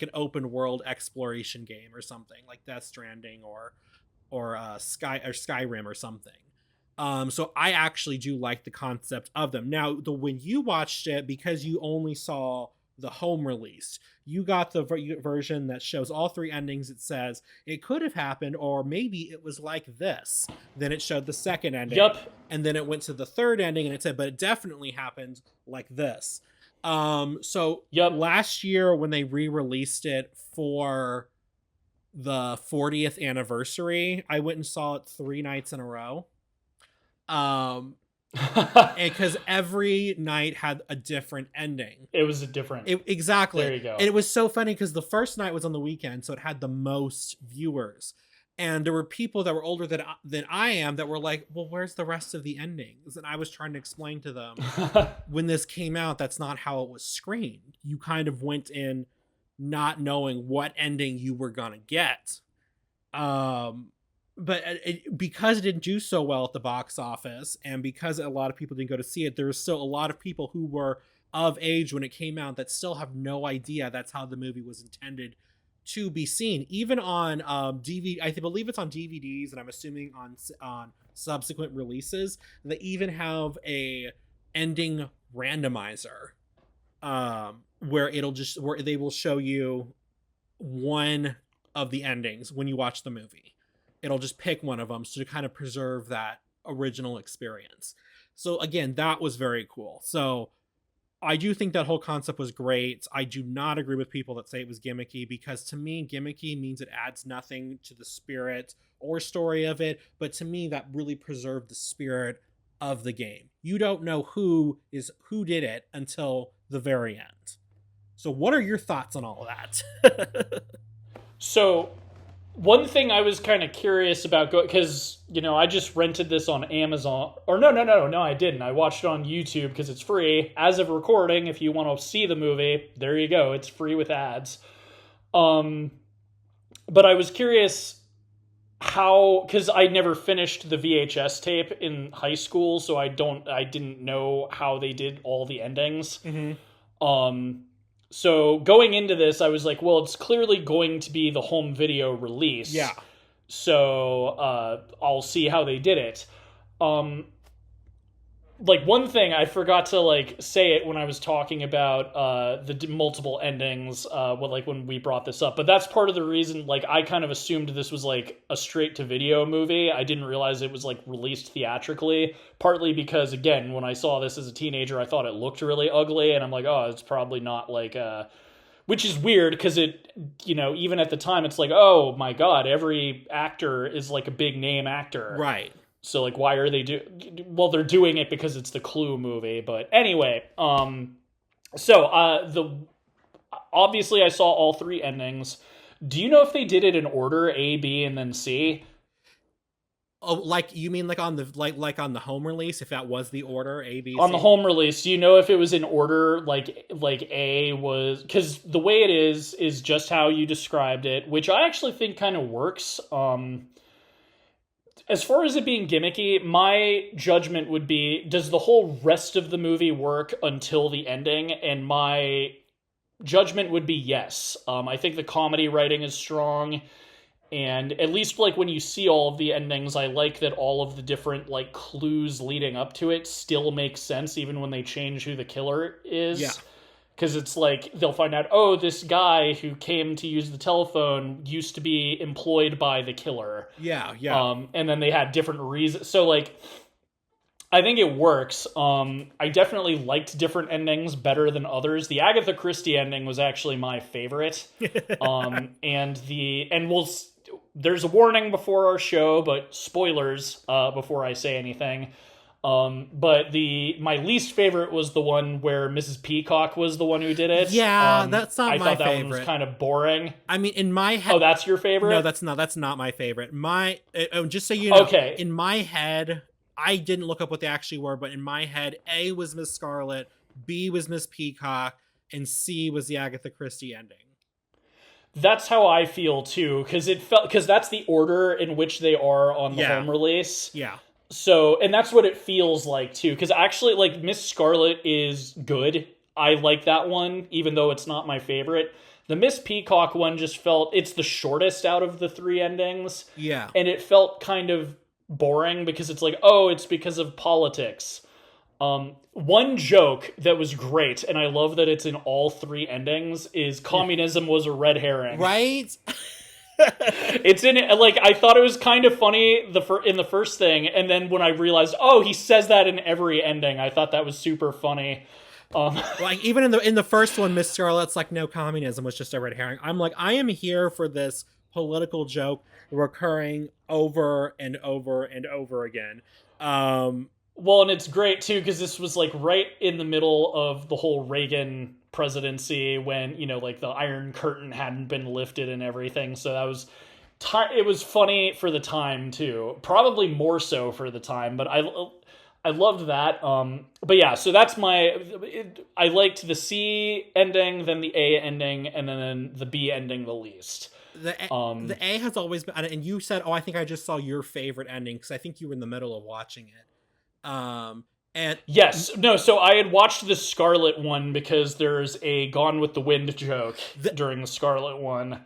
Speaker 1: an open world exploration game or something like Death Stranding or Skyrim or something. So I actually do like the concept of them. Now, when you watched it, because you only saw the home release, you got the version that shows all 3 endings. It says it could have happened, or maybe it was like this. Then it showed the second ending.
Speaker 2: Yep.
Speaker 1: And then it went to the third ending, and it said, but it definitely happened like this. So last year when they re-released it for the 40th anniversary, I went and saw it 3 nights in a row. Because every night had a different ending.
Speaker 2: It was a different.
Speaker 1: Exactly.
Speaker 2: There you go.
Speaker 1: And it was so funny because the first night was on the weekend, so it had the most viewers. And there were people that were older than I am that were like, well, where's the rest of the endings? And I was trying to explain to them, when this came out, that's not how it was screened. You kind of went in not knowing what ending you were going to get. But because it didn't do so well at the box office, and because a lot of people didn't go to see it, there was still a lot of people who were of age when it came out that still have no idea that's how the movie was intended to be seen. Even on DVD, I believe it's on DVDs, and I'm assuming on subsequent releases, they even have a ending randomizer, where they will show you one of the endings when you watch the movie. It'll just pick one of them, so to kind of preserve that original experience. So again, that was very cool. So I do think that whole concept was great. I do not agree with people that say it was gimmicky, because to me, gimmicky means it adds nothing to the spirit or story of it. But to me, that really preserved the spirit of the game. You don't know who did it until the very end. So what are your thoughts on all of that?
Speaker 2: So one thing I was kind of curious about, because, I just rented this on Amazon. Or no, I didn't. I watched it on YouTube because it's free. As of recording, if you want to see the movie, there you go. It's free with ads. But I was curious, how, because I never finished the VHS tape in high school, so I didn't know how they did all the endings. Um, so going into this, I was like, well, it's clearly going to be the home video release.
Speaker 1: Yeah.
Speaker 2: So I'll see how they did it. Like one thing I forgot to like say it when I was talking about the multiple endings when we brought this up, but that's part of the reason. Like I kind of assumed this was like a straight to video movie. I didn't realize it was like released theatrically, partly because again when I saw this as a teenager I thought it looked really ugly, and I'm like, oh, it's probably not like which is weird because it, even at the time it's like, oh my god, every actor is like a big name actor,
Speaker 1: Right.
Speaker 2: so like, why are they well, they're doing it because it's the Clue movie. But anyway, obviously I saw all three endings. Do you know if they did it in order, A, B, and then C?
Speaker 1: Oh, like you mean like on the on the home release? If that was the order, A, B, C?
Speaker 2: On the home release, do you know if it was in order? Like A was, because the way it is just how you described it, which I actually think kind of works. As far as it being gimmicky, my judgment would be, does the whole rest of the movie work until the ending? And my judgment would be yes. I think the comedy writing is strong, and at least like when you see all of the endings, I like that all of the different like clues leading up to it still make sense, even when they change who the killer is.
Speaker 1: Yeah.
Speaker 2: Because it's like they'll find out, oh, this guy who came to use the telephone used to be employed by the killer.
Speaker 1: Yeah, yeah.
Speaker 2: And then they had different reasons. So like, I think it works. I definitely liked different endings better than others. The Agatha Christie ending was actually my favorite. There's a warning before our show, but spoilers before I say anything. But my least favorite was the one where Mrs. Peacock was the one who did it.
Speaker 1: Yeah, that's not my favorite.
Speaker 2: I thought that one was kind of boring.
Speaker 1: I mean, in my head...
Speaker 2: Oh, that's your favorite?
Speaker 1: No, that's not my favorite. Just so you know,
Speaker 2: okay.
Speaker 1: In my head, I didn't look up what they actually were, but in my head, A was Miss Scarlet, B was Miss Peacock, and C was the Agatha Christie ending.
Speaker 2: That's how I feel too, because that's the order in which they are on the home release.
Speaker 1: Yeah.
Speaker 2: So, and that's what it feels like too, because actually, like, Miss Scarlet is good. I like that one, even though it's not my favorite. The Miss Peacock one just felt, it's the shortest out of the three endings.
Speaker 1: Yeah.
Speaker 2: And it felt kind of boring because it's like, oh, it's because of politics. One joke that was great, and I love that it's in all three endings, is communism was a red herring.
Speaker 1: Right?
Speaker 2: It's in it, like, I thought it was kind of funny in the first thing, and then when I realized, oh, he says that in every ending, I thought that was super funny.
Speaker 1: Like, even in the first one, Miss Scarlet's like, no, communism was just a red herring. I'm like, I am here for this political joke recurring over and over and over again.
Speaker 2: Well, and it's great too, because this was like right in the middle of the whole Reagan presidency when, like the Iron Curtain hadn't been lifted and everything. So that was, it was funny for the time too, probably more so for the time, but I loved that. But yeah, so that's I liked the C ending, then the A ending, and then the B ending the least.
Speaker 1: The A has always been, and you said, oh, I think I just saw your favorite ending, because I think you were in the middle of watching it. And
Speaker 2: yes, no, so I had watched the Scarlet one because there's a Gone with the Wind joke during the Scarlet one.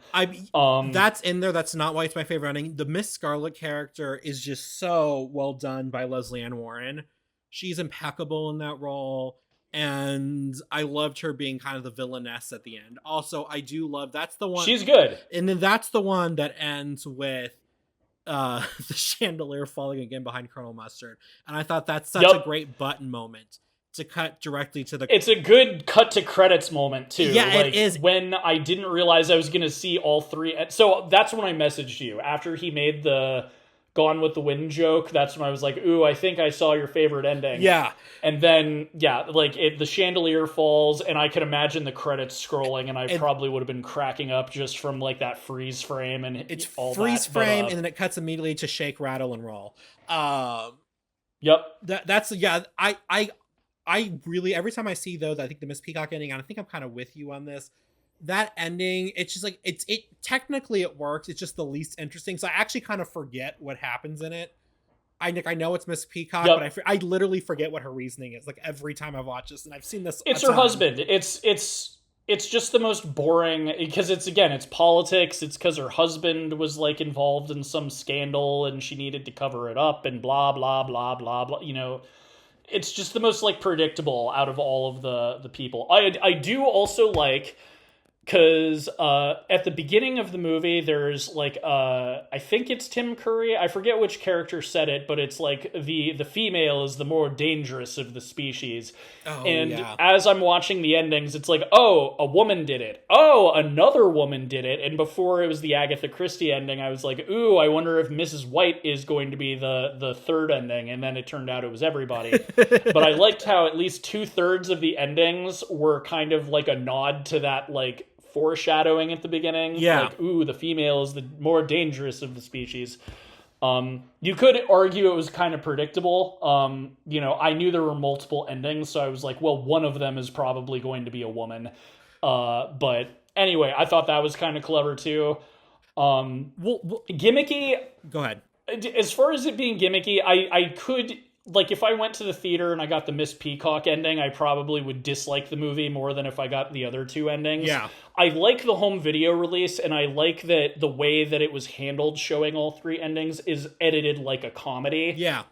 Speaker 1: That's in there. That's not why it's my favorite ending. The Miss Scarlet character is just so well done by Leslie Ann Warren. She's impeccable in that role, and I loved her being kind of the villainess at the end. Also, I do love, that's the one.
Speaker 2: She's good.
Speaker 1: And then that's the one that ends with the chandelier falling again behind Colonel Mustard, and I thought that's such a great button moment to cut directly to the...
Speaker 2: It's a good cut to credits moment too.
Speaker 1: Yeah,
Speaker 2: like,
Speaker 1: it is.
Speaker 2: When I didn't realize I was going to see all three, so that's when I messaged you after he made the Gone with the Wind joke. That's when I was like, ooh, I think I saw your favorite ending.
Speaker 1: Yeah.
Speaker 2: And then, like, the chandelier falls, and I could imagine the credits scrolling, and I probably would have been cracking up just from, like, that freeze frame and
Speaker 1: it's
Speaker 2: all
Speaker 1: freeze
Speaker 2: that.
Speaker 1: frame, and then it cuts immediately to shake, rattle, and roll.
Speaker 2: Yep.
Speaker 1: That's, yeah, I really, every time I see those, I think the Miss Peacock ending, and I think I'm kind of with you on this, that ending, it's just like it technically it works. It's just the least interesting. So I actually kind of forget what happens in it. I know it's Miss Peacock, but
Speaker 2: Yep.
Speaker 1: I literally forget what her reasoning is. Like every time I watch this, and I've seen this a
Speaker 2: It's her
Speaker 1: ton.
Speaker 2: husband. It's just the most boring because it's politics. It's because her husband was like involved in some scandal and she needed to cover it up and blah blah blah blah blah. It's just the most like predictable out of all of the people. I do also like because at the beginning of the movie there's like I think it's Tim Curry, I forget which character said it, but it's like the female is the more dangerous of the species.
Speaker 1: Oh
Speaker 2: And
Speaker 1: yeah.
Speaker 2: as I'm watching the endings, it's like, oh, a woman did it, oh, another woman did it. And before it was the Agatha Christie ending, I was like, ooh, I wonder if Mrs. White is going to be the third ending. And then it turned out it was everybody. But I liked how at least 2/3 of the endings were kind of like a nod to that like foreshadowing at the beginning.
Speaker 1: Yeah.
Speaker 2: Like, ooh, the female is the more dangerous of the species. You could argue it was kind of predictable. I knew there were multiple endings, so I was like, well, one of them is probably going to be a woman. But anyway, I thought that was kind of clever too. Gimmicky.
Speaker 1: Go ahead.
Speaker 2: As far as it being gimmicky, I could, like, if I went to the theater and I got the Miss Peacock ending, I probably would dislike the movie more than if I got the other two endings.
Speaker 1: Yeah.
Speaker 2: I like the home video release, and I like that the way that it was handled showing all three endings is edited like a comedy.
Speaker 1: Yeah.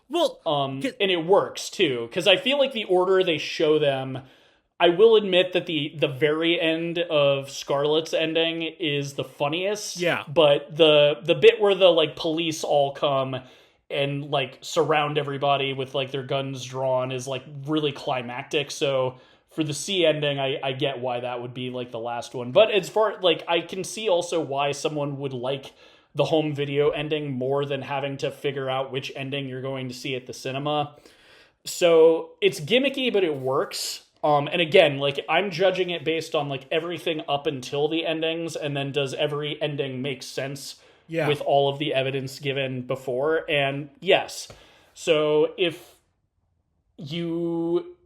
Speaker 1: Well,
Speaker 2: and it works too, because I feel like the order they show them, I will admit that the very end of Scarlett's ending is the funniest.
Speaker 1: Yeah.
Speaker 2: But the bit where the like police all come and like surround everybody with like their guns drawn is like really climactic. So for the C ending, I get why that would be like the last one. But as far like I can see also why someone would like the home video ending more than having to figure out which ending you're going to see at the cinema. So it's gimmicky, but it works. And again, like I'm judging it based on like everything up until the endings, and then does every ending make sense with all of the evidence given before? And yes. So if you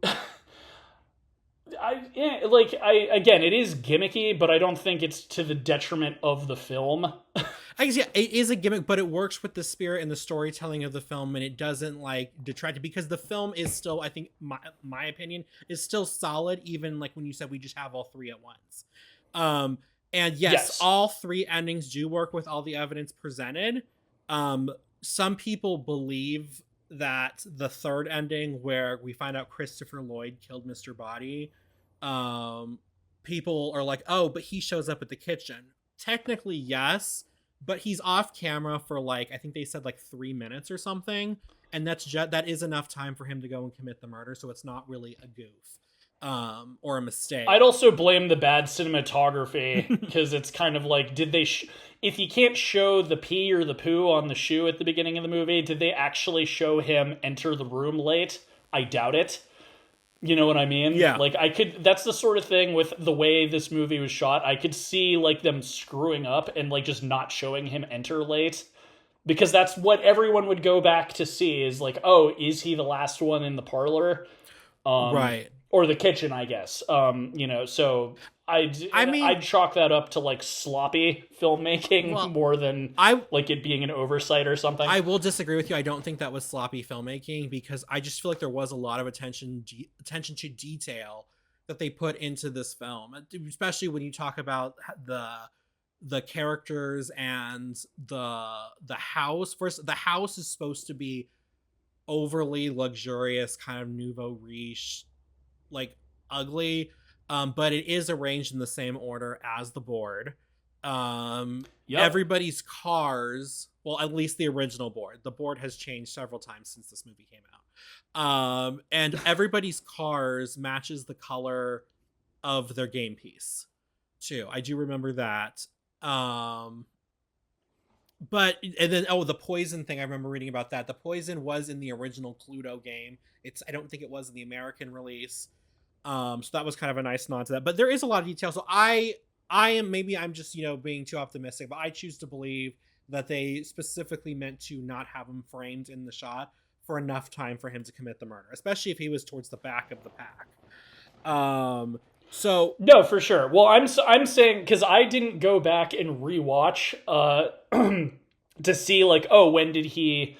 Speaker 2: again, it is gimmicky, but I don't think it's to the detriment of the film.
Speaker 1: I guess, yeah, it is a gimmick, but it works with the spirit and the storytelling of the film, and it doesn't like detract, because the film is still, I think, my opinion, is still solid, even like when you said we just have all three at once. And yes, all three endings do work with all the evidence presented. Some people believe that the third ending, where we find out Christopher Lloyd killed Mr. Body, people are like, oh, but he shows up at the kitchen. Technically, yes, but he's off camera for like, I think they said like 3 minutes or something, and that is enough time for him to go and commit the murder, so it's not really a goof or a mistake.
Speaker 2: I'd also blame the bad cinematography, because it's kind of like, did they if you can't show the pee or the poo on the shoe at the beginning of the movie, did they actually show him enter the room late? I doubt it. You know what I mean?
Speaker 1: Yeah.
Speaker 2: Like that's the sort of thing with the way this movie was shot. I could see like them screwing up and like just not showing him enter late, because that's what everyone would go back to see, is like, oh, is he the last one in the parlor?
Speaker 1: Right.
Speaker 2: Or the kitchen, I guess. So I'd chalk that up to like sloppy filmmaking more than like it being an oversight or something.
Speaker 1: I will disagree with you. I don't think that was sloppy filmmaking, because I just feel like there was a lot of attention to detail that they put into this film, especially when you talk about the characters and the house. First, the house is supposed to be overly luxurious, kind of nouveau riche, like ugly, but it is arranged in the same order as the board. Everybody's cars, well, at least the original board, the board has changed several times since this movie came out, and everybody's cars matches the color of their game piece too. I do remember that. But and then the poison thing, I remember reading about that. The poison was in the original Cluedo game. I don't think it was in the American release. So that was kind of a nice nod to that. But there is a lot of detail. So I'm just, being too optimistic, but I choose to believe that they specifically meant to not have him framed in the shot for enough time for him to commit the murder, especially if he was towards the back of the pack. So
Speaker 2: No, for sure. Well, I'm saying because I didn't go back and rewatch to see like, oh, when did he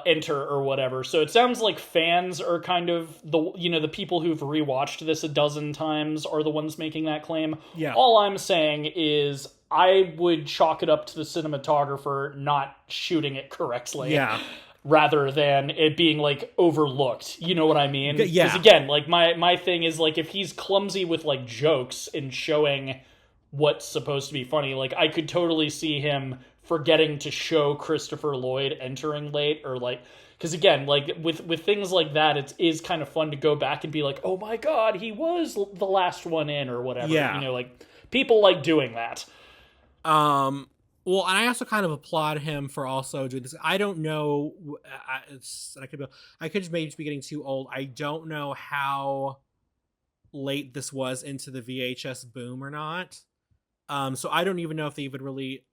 Speaker 2: enter or whatever. So it sounds like fans are kind of the people who've rewatched this a dozen times are the ones making that claim.
Speaker 1: yeah,
Speaker 2: All I'm saying is I would chalk it up to the cinematographer not shooting it correctly.
Speaker 1: yeah,
Speaker 2: Rather than it being like overlooked, you know what I mean?
Speaker 1: Yeah.
Speaker 2: Because again, like my thing is like if he's clumsy with like jokes and showing what's supposed to be funny, like I could totally see him forgetting to show Christopher Lloyd entering late, or like because again, like with things like that, it is kind of fun to go back and be like, oh my god, he was the last one in or whatever.
Speaker 1: Yeah.
Speaker 2: You know, like people like doing that.
Speaker 1: Well, and I also kind of applaud him for also doing this. I don't know. I could just maybe be getting too old. I don't know how late this was into the VHS boom or not. So I don't even know if they even really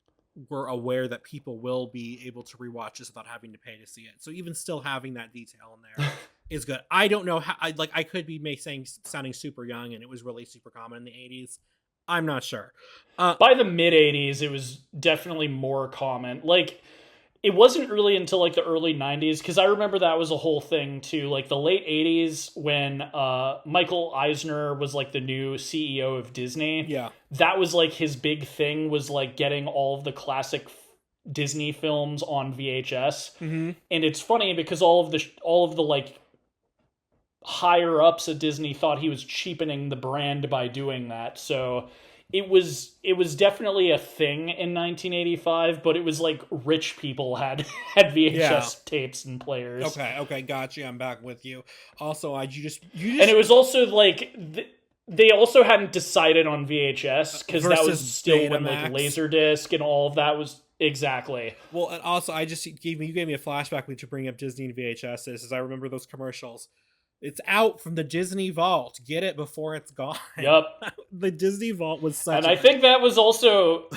Speaker 1: were aware that people will be able to rewatch this without having to pay to see it. So even still having that detail in there is good. I don't know how. I could be sounding super young, and it was really super common in the 80s. I'm not sure.
Speaker 2: By the mid 80s, it was definitely more common. Like, it wasn't really until like the early 90s, because I remember that was a whole thing too. Like the late 80s when Michael Eisner was like the new CEO of Disney.
Speaker 1: Yeah.
Speaker 2: That was like his big thing, was like getting all of the classic Disney films on VHS.
Speaker 1: Mm-hmm.
Speaker 2: And it's funny because all of the like higher ups at Disney thought he was cheapening the brand by doing that. So it was definitely a thing in 1985, but it was like rich people had VHS tapes and players.
Speaker 1: Okay, gotcha. I'm back with you. Also, you just
Speaker 2: and it was also like they also hadn't decided on VHS because that was still when like Laserdisc and all of that was. Exactly.
Speaker 1: Well, and also you gave me a flashback to bring up Disney and VHS as I remember those commercials. It's out from the Disney Vault. Get it before it's gone.
Speaker 2: Yep.
Speaker 1: The Disney Vault was such.
Speaker 2: And I think that was also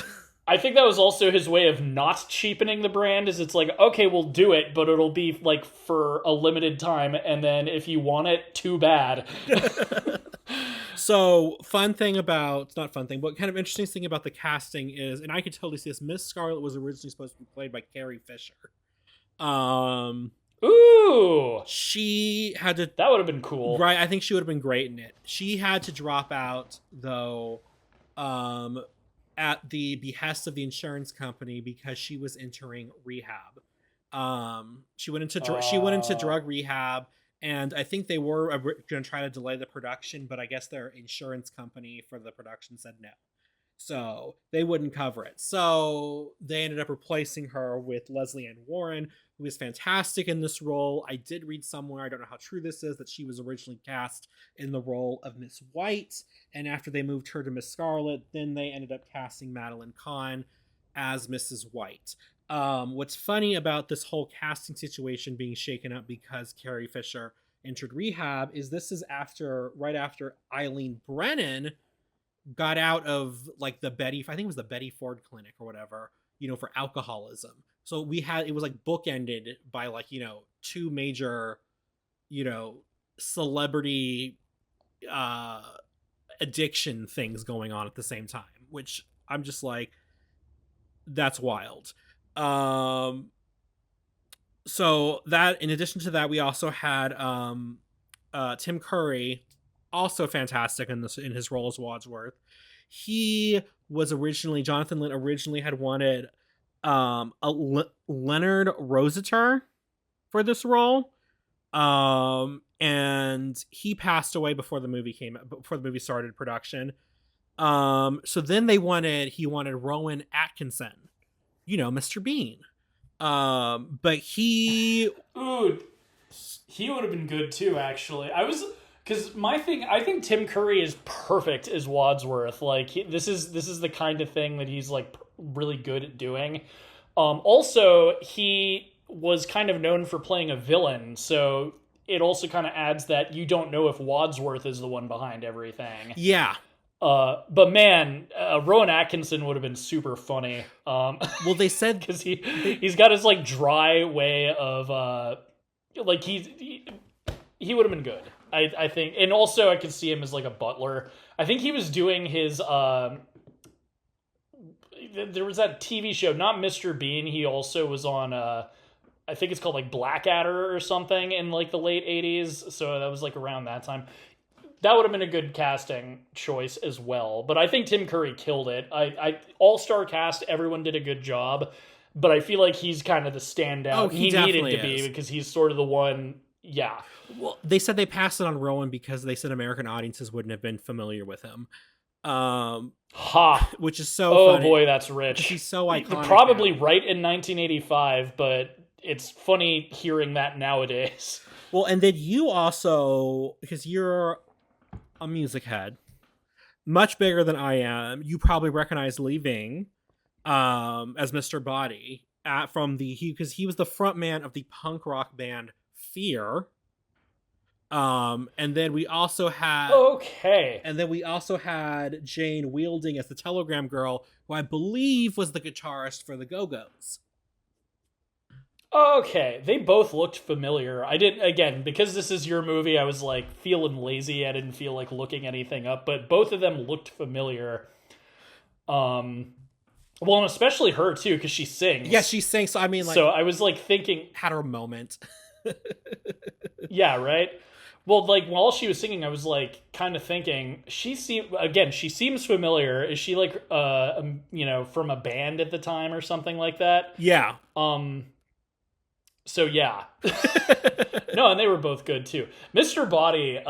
Speaker 2: his way of not cheapening the brand. Is it's like, okay, we'll do it, but it'll be like for a limited time, and then if you want it, too bad.
Speaker 1: So, not fun thing, but kind of interesting thing about the casting is, and I could totally see this, Miss Scarlet was originally supposed to be played by Carrie Fisher.
Speaker 2: Ooh!
Speaker 1: She had to...
Speaker 2: That would have been cool.
Speaker 1: Right, I think she would have been great in it. She had to drop out, though, at the behest of the insurance company because she was entering rehab. She went into drug rehab, and I think they were going to try to delay the production, but I guess their insurance company for the production said no. So they wouldn't cover it. So they ended up replacing her with Leslie Ann Warren, who is fantastic in this role. I did read somewhere, I don't know how true this is, that she was originally cast in the role of Miss White, and after they moved her to Miss Scarlet, then they ended up casting Madeline Kahn as Mrs. White. What's funny about this whole casting situation being shaken up because Carrie Fisher entered rehab is this is right after Eileen Brennan got out of like I think it was the Betty Ford clinic or whatever, for alcoholism. So it was like bookended by like, two major, celebrity addiction things going on at the same time, which I'm just like, that's wild. So that, in addition to that, we also had Tim Curry, also fantastic in his role as Wadsworth. He was Jonathan Lynn originally had wanted Leonard Rossiter for this role. And he passed away before the movie started production. So then he wanted Rowan Atkinson, Mr. Bean. But he
Speaker 2: would have been good too, actually. Because I think Tim Curry is perfect as Wadsworth. Like, this is the kind of thing that he's like really good at doing. Also, he was kind of known for playing a villain, so it also kind of adds that you don't know if Wadsworth is the one behind everything.
Speaker 1: Yeah.
Speaker 2: But man, Rowan Atkinson would have been super funny.
Speaker 1: Well, they said
Speaker 2: because he's got his like dry way of like he would have been good. I think, and also I could see him as like a butler. I think he was doing his. There was that TV show, not Mr. Bean. He also was on. I think it's called like Blackadder or something in like the late '80s. So that was like around that time. That would have been a good casting choice as well. But I think Tim Curry killed it. I all-star cast, everyone did a good job. But I feel like he's kind of the standout.
Speaker 1: Oh, he
Speaker 2: needed to
Speaker 1: is.
Speaker 2: be because he's sort of the one. Yeah.
Speaker 1: Well, they said they passed it on Rowan because they said American audiences wouldn't have been familiar with him. Which is so funny.
Speaker 2: Oh boy, that's rich.
Speaker 1: He's so iconic.
Speaker 2: Probably right in 1985, but it's funny hearing that nowadays.
Speaker 1: Well, and then you also, because you're a music head, much bigger than I am, you probably recognize Lee Ving as Mr. Body because he was the front man of the punk rock band Fear. And then we also had Jane Wielding as the Telegram Girl, who I believe was the guitarist for the Go-Go's.
Speaker 2: Okay, they both looked familiar. I didn't, again, because this is your movie, I was like feeling lazy. I didn't feel like looking anything up, but both of them looked familiar. Well, and especially her too, because she sings.
Speaker 1: Yeah, she sings. So I mean, like,
Speaker 2: so I was like thinking,
Speaker 1: had her moment.
Speaker 2: Yeah, right. Well, like while she was singing, I was like kind of thinking she seems familiar. Is she like from a band at the time or something like that?
Speaker 1: Yeah.
Speaker 2: So yeah. No, and they were both good too. Mr. Body,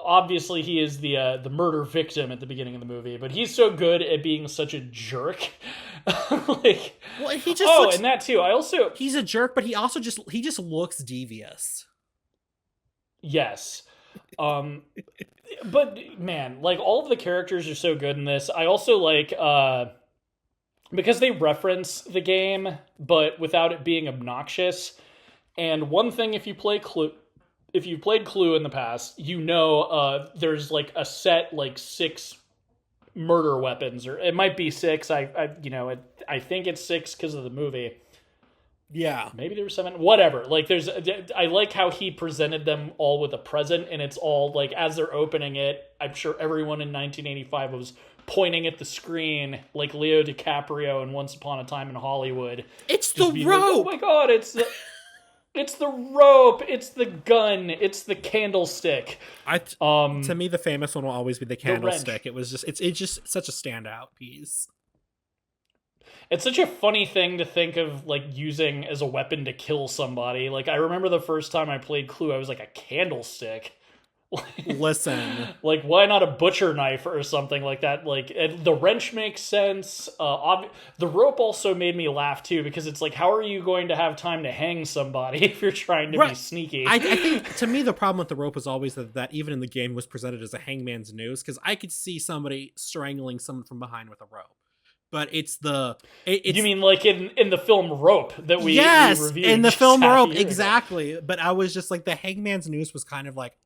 Speaker 2: obviously he is the murder victim at the beginning of the movie, but he's so good at being such a jerk. Like, well, he just looks, and that too.
Speaker 1: He's a jerk, but he just looks devious.
Speaker 2: Yes. But man, like all of the characters are so good in this. I also like because they reference the game, but without it being obnoxious. And one thing, if you've played Clue in the past, there's like a set like 6 murder weapons, or it might be 6. I think it's 6 because of the movie.
Speaker 1: Yeah,
Speaker 2: maybe there were 7. Whatever. Like, I like how he presented them all with a present, and it's all like as they're opening it. I'm sure everyone in 1985 was pointing at the screen like Leo DiCaprio in Once Upon a Time in Hollywood.
Speaker 1: It's the rope!
Speaker 2: Like, oh my god! It's the rope. It's the gun. It's the candlestick.
Speaker 1: To me, the famous one will always be the candlestick. It's just such a standout piece.
Speaker 2: It's such a funny thing to think of, like, using as a weapon to kill somebody. Like, I remember the first time I played Clue, I was like, a candlestick?
Speaker 1: Listen.
Speaker 2: Like, why not a butcher knife or something like that? Like, the wrench makes sense. The rope also made me laugh, too, because it's like, how are you going to have time to hang somebody if you're trying to be sneaky?
Speaker 1: I think, to me, the problem with the rope was always that even in the game was presented as a hangman's noose, because I could see somebody strangling someone from behind with a rope. But it's you
Speaker 2: mean like in the film Rope that we reviewed?
Speaker 1: In the film Rope, exactly. But I was just like, the hangman's noose was kind of like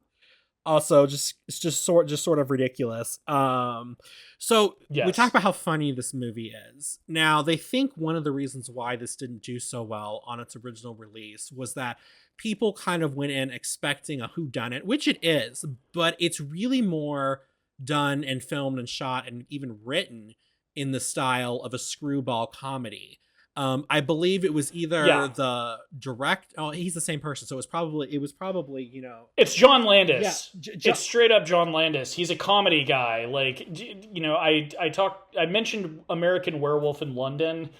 Speaker 1: also just sort of ridiculous. So we talked about how funny this movie is. Now, they think one of the reasons why this didn't do so well on its original release was that people kind of went in expecting a whodunit, which it is, but it's really more done and filmed and shot and even written in the style of a screwball comedy. I believe it was either the he's the same person, so it was probably
Speaker 2: it's John Landis. Yeah, it's straight up John Landis. He's a comedy guy. Like, I mentioned American Werewolf in London,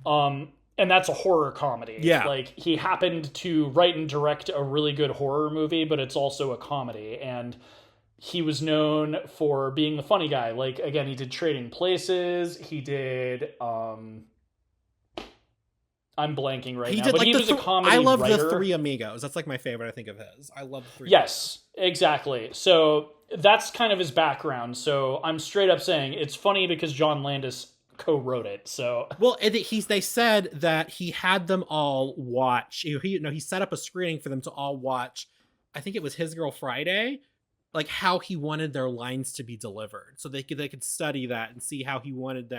Speaker 2: and that's a horror comedy.
Speaker 1: Yeah,
Speaker 2: like he happened to write and direct a really good horror movie, but it's also a comedy, and he was known for being the funny guy. Like, again, he did Trading Places. He did, I'm blanking right now, but he was a comedy writer.
Speaker 1: I love the Three Amigos. That's like my favorite, I think, of his. I love the Three
Speaker 2: Amigos. Exactly. So that's kind of his background. So I'm straight up saying it's funny because John Landis co-wrote it. So,
Speaker 1: well, they said that he had them all watch. He set up a screening for them to all watch. I think it was His Girl Friday. Like how he wanted their lines to be delivered, so they could study that and see how he wanted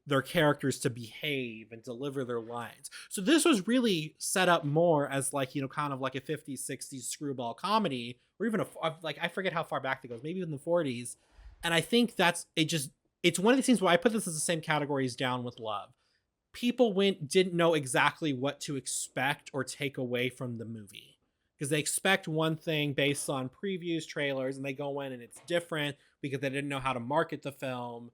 Speaker 1: their characters to behave and deliver their lines. So this was really set up more as like, kind of like a 50s, 60s screwball comedy, or even like, I forget how far back that goes, maybe in the 40s. And I think it's one of these things where I put this as the same category as Down with Love. People didn't know exactly what to expect or take away from the movie, because they expect one thing based on previews, trailers, and they go in and it's different because they didn't know how to market the film.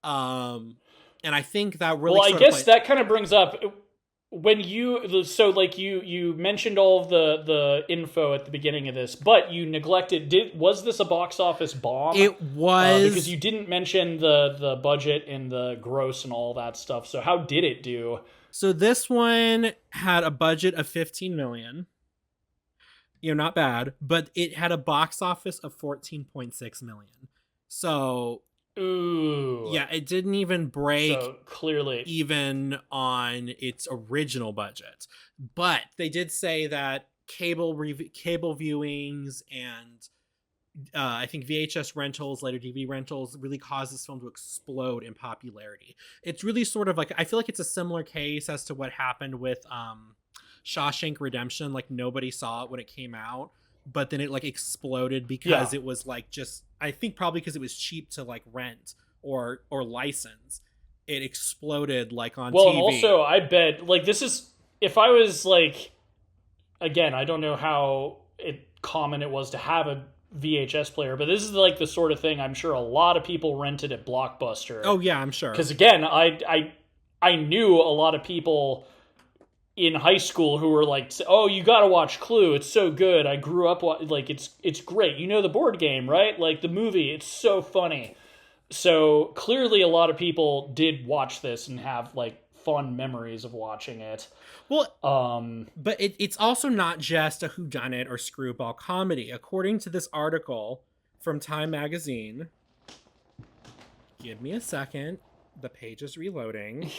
Speaker 1: And I think that really.
Speaker 2: Well, I guess that kind of brings up when you mentioned all of the info at the beginning of this, but you neglected. Was this a box office bomb?
Speaker 1: It was,
Speaker 2: because you didn't mention the budget and the gross and all that stuff. So how did it do?
Speaker 1: So this one had a budget of $15 million. Not bad, but it had a box office of $14.6 million. So.
Speaker 2: Ooh.
Speaker 1: Yeah, it didn't even break
Speaker 2: clearly
Speaker 1: even on its original budget. But they did say that cable viewings and I think VHS rentals, later DVD rentals, really caused this film to explode in popularity. It's really sort of like, I feel like it's a similar case as to what happened with Shawshank Redemption. Like, nobody saw it when it came out, but then it like exploded because it was like, just, I think probably because it was cheap to like rent or license. It exploded like on TV.
Speaker 2: Well, and also I bet like this is, if I was like, again, I don't know how common it was to have a VHS player, but this is like the sort of thing I'm sure a lot of people rented at Blockbuster.
Speaker 1: Oh yeah, I'm sure.
Speaker 2: Because again, I knew a lot of people in high school who were like, "Oh, you got to watch Clue. It's so good. I grew up like it's great. You know the board game, right? Like the movie. It's so funny." So clearly, a lot of people did watch this and have like fun memories of watching it.
Speaker 1: Well, but it's also not just a whodunit or screwball comedy. According to this article from Time Magazine, give me a second. The page is reloading.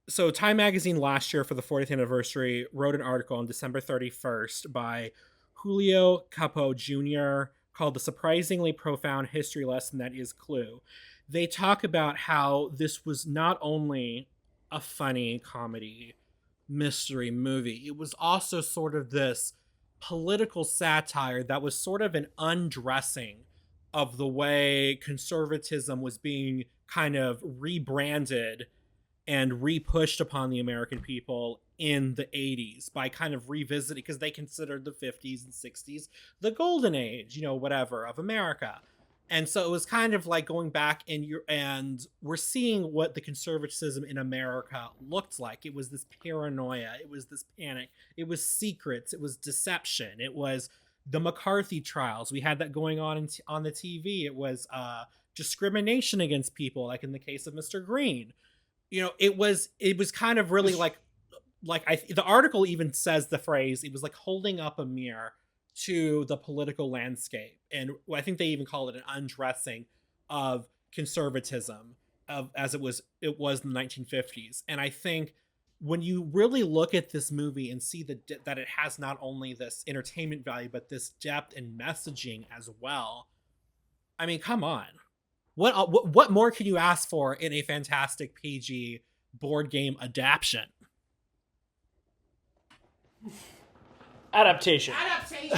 Speaker 1: So Time Magazine last year for the 40th anniversary wrote an article on December 31st by Julio Capo Jr. called "The Surprisingly Profound History Lesson That Is Clue." They talk about how this was not only a funny comedy mystery movie, it was also sort of this political satire that was sort of an undressing of the way conservatism was being kind of rebranded and re-pushed upon the American people in the 80s by kind of revisiting, because they considered the 50s and 60s the golden age, whatever, of America. And so it was kind of like going back and we're seeing what the conservatism in America looked like. It was this paranoia. It was this panic. It was secrets. It was deception. It was the McCarthy trials. We had that going on on the TV. It was discrimination against people, like in the case of Mr. Green. It was kind of really like the article even says the phrase, it was like holding up a mirror to the political landscape. And I think they even call it an undressing of conservatism as it was in the 1950s. And I think when you really look at this movie and see that it has not only this entertainment value, but this depth and messaging as well, I mean, come on. What more can you ask for in a fantastic PG board game adaptation?
Speaker 2: Adaptation.
Speaker 1: You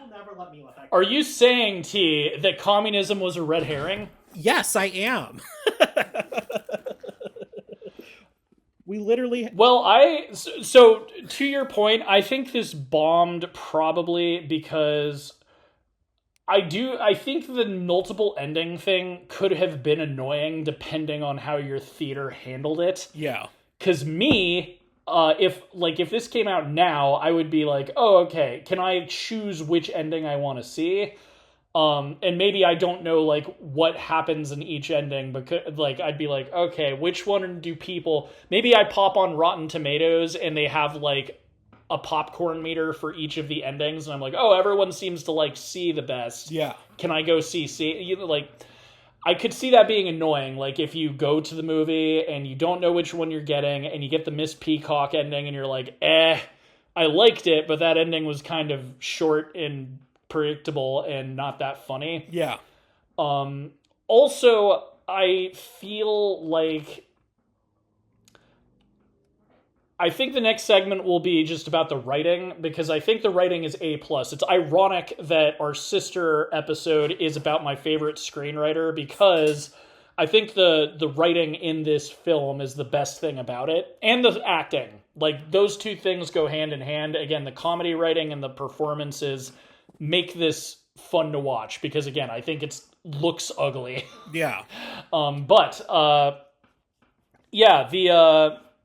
Speaker 1: will never let me let that go.
Speaker 2: Are you saying, T, that communism was a red herring?
Speaker 1: Yes, I am. We literally...
Speaker 2: Well, so to your point, I think this bombed probably because I think the multiple ending thing could have been annoying depending on how your theater handled it.
Speaker 1: Yeah.
Speaker 2: Because if this came out now, I would be like, oh, okay, can I choose which ending I want to see? And maybe I don't know like what happens in each ending, because like I'd be like, okay, which one do people? Maybe I pop on Rotten Tomatoes and they have like a popcorn meter for each of the endings, and I'm like, oh, everyone seems to like C the best.
Speaker 1: Yeah.
Speaker 2: Can I go see C? Like, I could see that being annoying. Like if you go to the movie and you don't know which one you're getting, and you get the Miss Peacock ending, and you're like, I liked it, but that ending was kind of short and predictable and not that funny.
Speaker 1: Yeah.
Speaker 2: Also, I feel like I think the next segment will be just about the writing, because I think the writing is A+. It's ironic that our sister episode is about my favorite screenwriter, because I think the writing in this film is the best thing about it, and the acting. Like, those two things go hand in hand. Again, the comedy writing and the performances make this fun to watch, because again, I think it looks ugly.
Speaker 1: Yeah.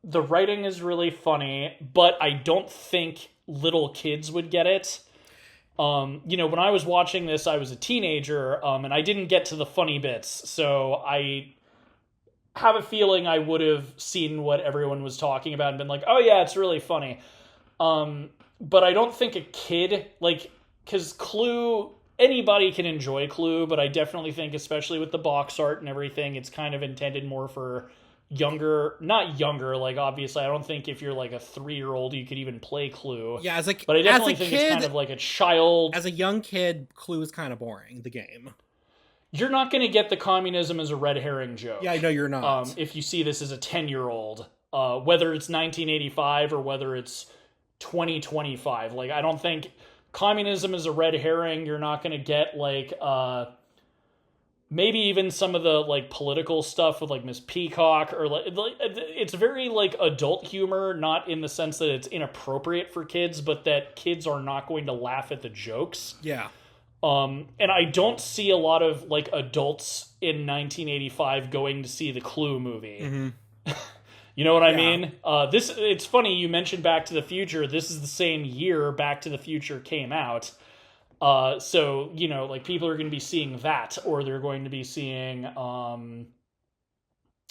Speaker 2: The writing is really funny, but I don't think little kids would get it. When I was watching this, I was a teenager, and I didn't get to the funny bits, so I have a feeling I would have seen what everyone was talking about and been like, oh yeah, it's really funny. But I don't think a kid, because Clue, anybody can enjoy Clue, but I definitely think, especially with the box art and everything, it's kind of intended more for not younger, obviously I don't think if you're like a 3-year-old you could even play Clue.
Speaker 1: Yeah,
Speaker 2: but I definitely think it's kind of like a child.
Speaker 1: As a young kid, Clue is kind of boring, the game.
Speaker 2: You're not going to get the communism as a red herring joke.
Speaker 1: Yeah, I know you're not.
Speaker 2: If you see this as a 10-year-old, whether it's 1985 or whether it's 2025, I don't think communism is a red herring. You're not going to get maybe even some of the political stuff with Miss Peacock, or it's very adult humor, not in the sense that it's inappropriate for kids, but that kids are not going to laugh at the jokes.
Speaker 1: Yeah.
Speaker 2: And I don't see a lot of adults in 1985 going to see the Clue movie.
Speaker 1: Mm-hmm.
Speaker 2: You know what I mean? It's funny you mentioned Back to the Future. This is the same year Back to the Future came out. So, people are going to be seeing that, or they're going to be seeing, all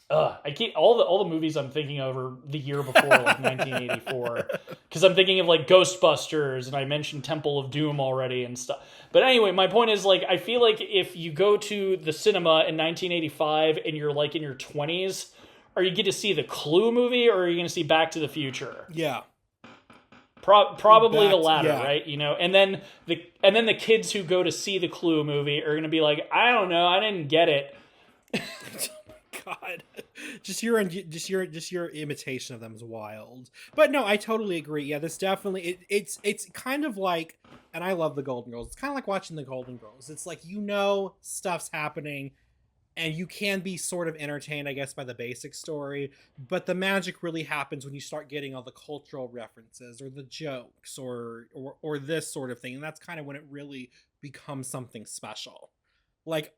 Speaker 2: the movies I'm thinking of are the year before, 1984, because I'm thinking of Ghostbusters, and I mentioned Temple of Doom already and stuff. But anyway, my point is I feel like if you go to the cinema in 1985 and you're in your 20s, are you get to see the Clue movie, or are you going to see Back to the Future?
Speaker 1: Yeah.
Speaker 2: Probably the latter, yeah. Right? And then the kids who go to see the Clue movie are going to be like, I don't know, I didn't get it.
Speaker 1: God, just your imitation of them is wild. But no, I totally agree. Yeah, this definitely it's kind of like, and I love the Golden Girls. It's kind of like watching the Golden Girls. It's stuff's happening, and you can be sort of entertained, I guess, by the basic story, but the magic really happens when you start getting all the cultural references or the jokes or this sort of thing, and that's kind of when it really becomes something special.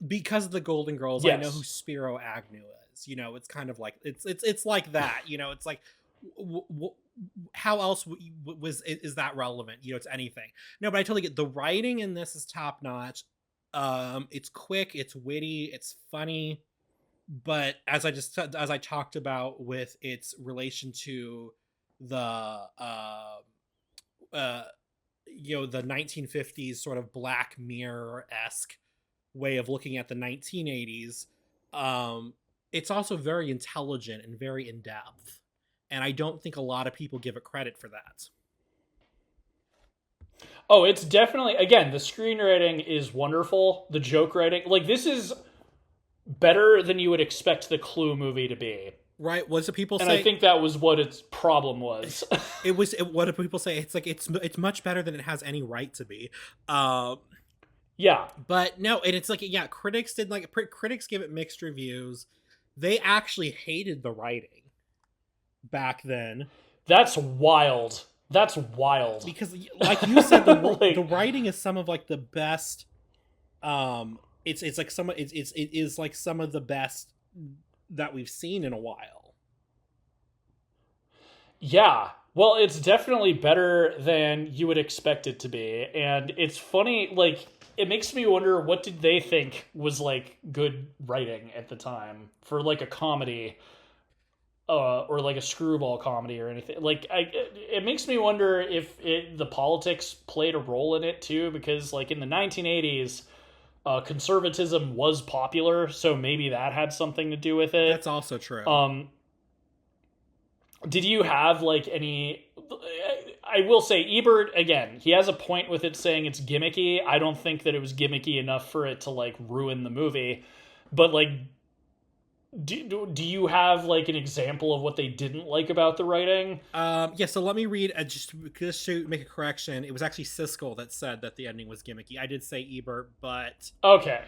Speaker 1: Because of the Golden Girls, yes. I know who Spiro Agnew is. It's kind of like it's like that. It's like how else is that relevant? To anything? No, but I totally get the writing in this is top notch. It's quick, it's witty, it's funny, but as I talked about with its relation to the the 1950s sort of Black Mirror-esque way of looking at the 1980s, it's also very intelligent and very in-depth, and I don't think a lot of people give it credit for that.
Speaker 2: Oh, it's definitely, again, the screenwriting is wonderful. The joke writing, this is better than you would expect the Clue movie to be.
Speaker 1: Right? What do people say?
Speaker 2: And I think that was what its problem was.
Speaker 1: What do people say? It's much better than it has any right to be.
Speaker 2: Yeah.
Speaker 1: But no, and it's critics critics give it mixed reviews. They actually hated the writing back then.
Speaker 2: That's wild. That's wild.
Speaker 1: Because, like you said, the writing is some of the best. It is some of the best that we've seen in a while.
Speaker 2: Yeah. Well, it's definitely better than you would expect it to be, and it's funny. It makes me wonder, what did they think was good writing at the time for a comedy. Or a screwball comedy or anything. It makes me wonder if the politics played a role in it too, because in the 1980s, conservatism was popular, so maybe that had something to do with it.
Speaker 1: That's also true.
Speaker 2: Did you have any? I will say Ebert, again, he has a point with it saying it's gimmicky. I don't think that it was gimmicky enough for it to like ruin the movie. But like, do you have like an example of what they didn't like about the writing?
Speaker 1: Yeah, so let me read, just to make a correction. It was actually Siskel that said that the ending was gimmicky. I did say Ebert, but
Speaker 2: Okay.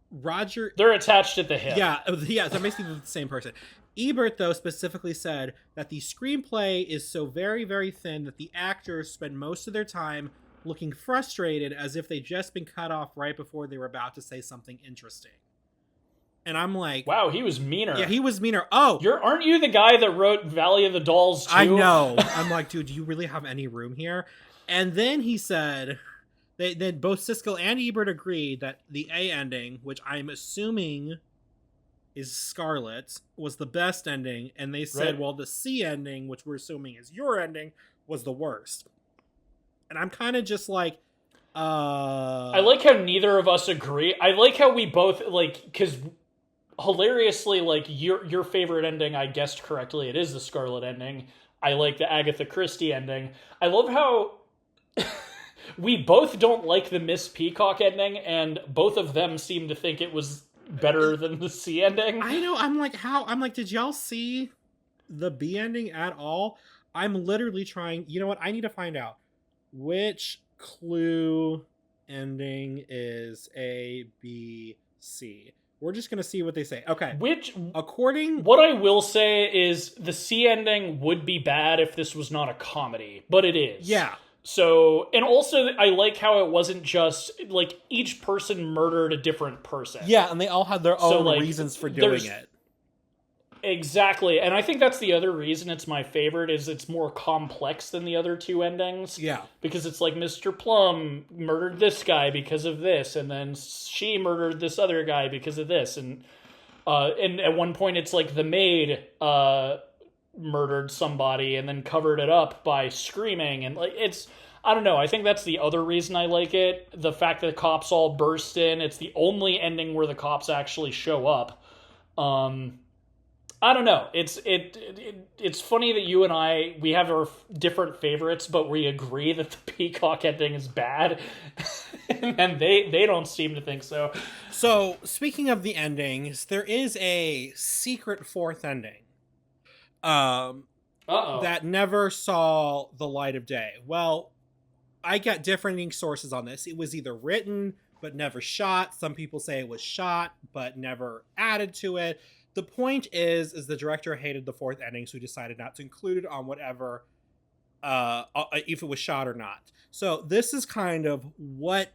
Speaker 1: Roger,
Speaker 2: they're attached at the hip.
Speaker 1: Yeah, they're basically the same person. Ebert, though, specifically said that the screenplay is so very, very thin that the actors spend most of their time looking frustrated as if they'd just been cut off right before they were about to say something interesting. And I'm like,
Speaker 2: wow, he was meaner.
Speaker 1: Yeah, he was meaner. Oh,
Speaker 2: aren't you the guy that wrote Valley of the Dolls too?
Speaker 1: I know. I'm like, dude, do you really have any room here? And then he said, then both Siskel and Ebert agreed that the A ending, which I'm assuming is Scarlet, was the best ending, and they said, right, well, the C ending, which we're assuming is your ending, was the worst. And I'm kind of just like,
Speaker 2: I like how neither of us agree. I like how we both like, because hilariously, like your favorite ending, I guessed correctly, it is the Scarlet ending. I like the Agatha Christie ending. I love how we both don't like the Miss Peacock ending, and both of them seem to think it was better than the C ending.
Speaker 1: I know. I'm like, did y'all see the B ending at all? I'm literally trying. You know what? I need to find out which Clue ending is A, B, C. We're just going to see what they say. Okay.
Speaker 2: What I will say is the C ending would be bad if this was not a comedy, but it is.
Speaker 1: Yeah.
Speaker 2: So, and also I like how it wasn't just, like, each person murdered a different person.
Speaker 1: Yeah, and they all had their own reasons for doing it.
Speaker 2: Exactly, and I think that's the other reason it's my favorite, is it's more complex than the other two endings.
Speaker 1: Yeah.
Speaker 2: Because it's like Mr. Plum murdered this guy because of this, and then she murdered this other guy because of this, and at one point it's like the maid murdered somebody and then covered it up by screaming, and like it's, I don't know, I think that's the other reason I like it. The fact that the cops all burst in, it's the only ending where the cops actually show up. I don't know. It's funny that you and we have our different favorites, but we agree that the Peacock ending is bad, and they don't seem to think so.
Speaker 1: So speaking of the endings, there is a secret fourth ending. That never saw the light of day. Well, I got differing sources on this. It was either written but never shot. Some people say it was shot but never added to it. The point is the director hated the fourth ending, so he decided not to include it on whatever, if it was shot or not. So this is kind of what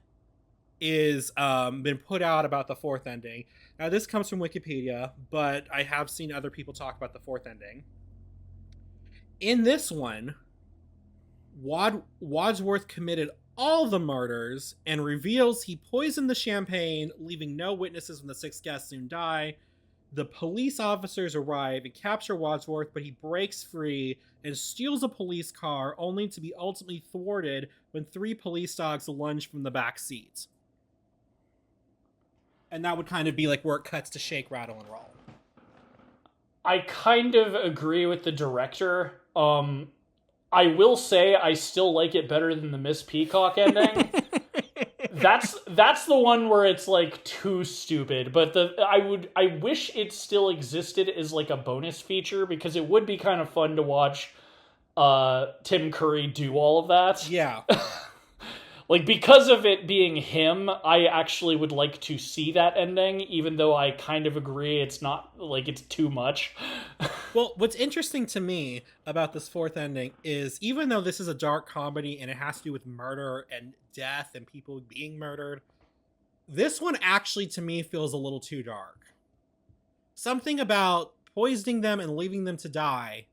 Speaker 1: is been put out about the fourth ending. Now this comes from Wikipedia, but I have seen other people talk about the fourth ending. In this one, Wadsworth committed all the murders and reveals he poisoned the champagne, leaving no witnesses when the 6 guests soon die. The police officers arrive and capture Wadsworth, but he breaks free and steals a police car, only to be ultimately thwarted when 3 police dogs lunge from the back seat. And that would kind of be like where it cuts to shake, rattle, and roll.
Speaker 2: I kind of agree with the director. I will say I still like it better than the Miss Peacock ending. That's the one where it's like too stupid, but I wish it still existed as like a bonus feature, because it would be kind of fun to watch Tim Curry do all of that.
Speaker 1: Yeah.
Speaker 2: Like, because of it being him, I actually would like to see that ending, even though I kind of agree it's not, like, it's too much.
Speaker 1: Well, what's interesting to me about this fourth ending is, even though this is a dark comedy and it has to do with murder and death and people being murdered, this one actually, to me, feels a little too dark. Something about poisoning them and leaving them to die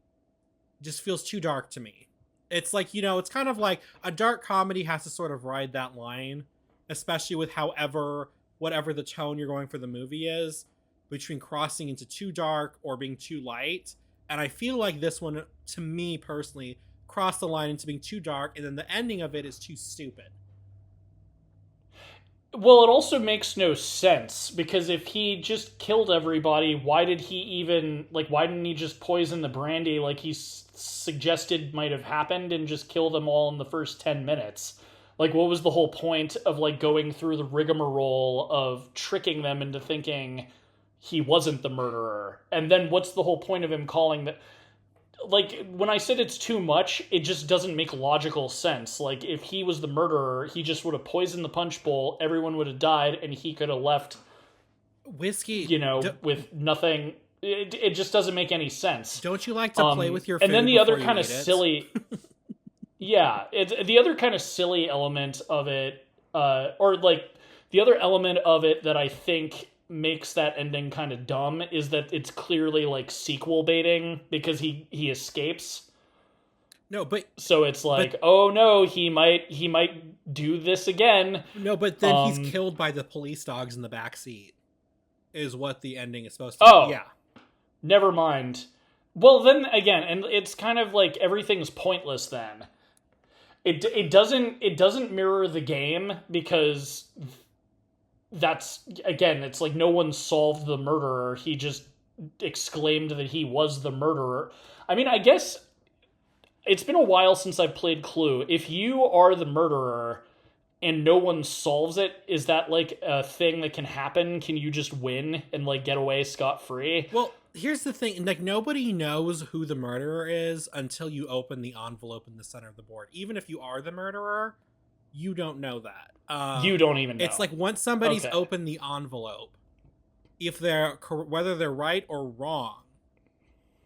Speaker 1: just feels too dark to me. It's like, you know, it's kind of like a dark comedy has to sort of ride that line, especially with whatever the tone you're going for the movie is, between crossing into too dark or being too light. And I feel like this one, to me personally, crossed the line into being too dark, and then the ending of it is too stupid.
Speaker 2: Well, it also makes no sense because if he just killed everybody, why did he even why didn't he just poison the brandy like he suggested might have happened and just kill them all in the first 10 minutes? Like what was the whole point of going through the rigmarole of tricking them into thinking he wasn't the murderer? And then what's the whole point of him calling that when I said it's too much, it just doesn't make logical sense. Like, if he was the murderer, he just would have poisoned the punch bowl, everyone would have died, and he could have left,
Speaker 1: Whiskey,
Speaker 2: with nothing. It just doesn't make any sense.
Speaker 1: Don't you like to play with your food?
Speaker 2: And then the other kind of silly... yeah, the other kind of silly element of it, the other element of it that I think makes that ending kind of dumb is that it's clearly sequel baiting because he escapes.
Speaker 1: No, but
Speaker 2: so it's oh no, he might do this again.
Speaker 1: No, but then he's killed by the police dogs in the back seat. Is what the ending is supposed to be.
Speaker 2: Oh,
Speaker 1: yeah.
Speaker 2: Never mind. Well, then again, and it's kind of everything's pointless then. It doesn't mirror the game because that's, again, it's no one solved the murderer. He just exclaimed that he was the murderer. I mean, I guess it's been a while since I've played Clue. If you are the murderer and no one solves it, is that a thing that can happen? Can you just win and get away scot-free?
Speaker 1: Well, here's the thing. Nobody knows who the murderer is until you open the envelope in the center of the board. Even if you are the murderer, you don't know that.
Speaker 2: You don't even know.
Speaker 1: It's once somebody's opened the envelope, if whether they're right or wrong,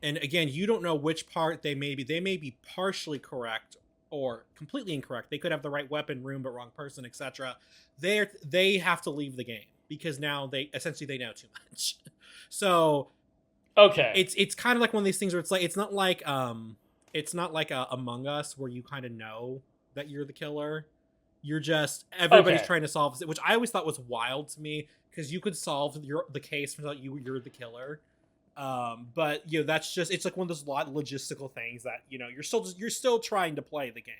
Speaker 1: and again, you don't know which part they may be. They may be partially correct or completely incorrect. They could have the right weapon, room, but wrong person, etc. They have to leave the game because now they know too much. So
Speaker 2: okay,
Speaker 1: it's kind of like one of these things where it's not like Among Us where you kind of know that you're the killer. You're just everybody's trying to solve it, which I always thought was wild to me because you could solve the case without you're the killer. But that's just it's one of those logistical things that you're still trying to play the game.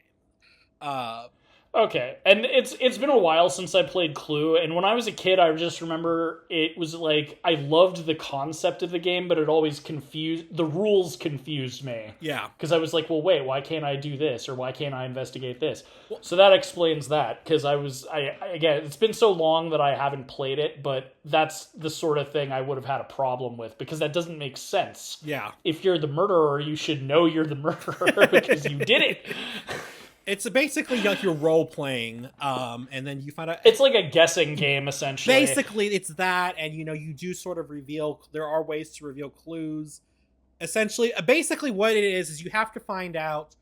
Speaker 2: Okay, and it's been a while since I played Clue, and when I was a kid, I just remember it was I loved the concept of the game, but it always the rules confused me.
Speaker 1: Yeah.
Speaker 2: Because I was well, wait, why can't I do this, or why can't I investigate this? Well, so that explains that, because again, it's been so long that I haven't played it, but that's the sort of thing I would have had a problem with, because that doesn't make sense.
Speaker 1: Yeah.
Speaker 2: If you're the murderer, you should know you're the murderer, because you did it.
Speaker 1: It's basically you're role playing, and then you find out
Speaker 2: it's like a guessing game essentially.
Speaker 1: Basically, it's that, and you do sort of reveal. There are ways to reveal clues. Essentially, basically, what it is you have to find out.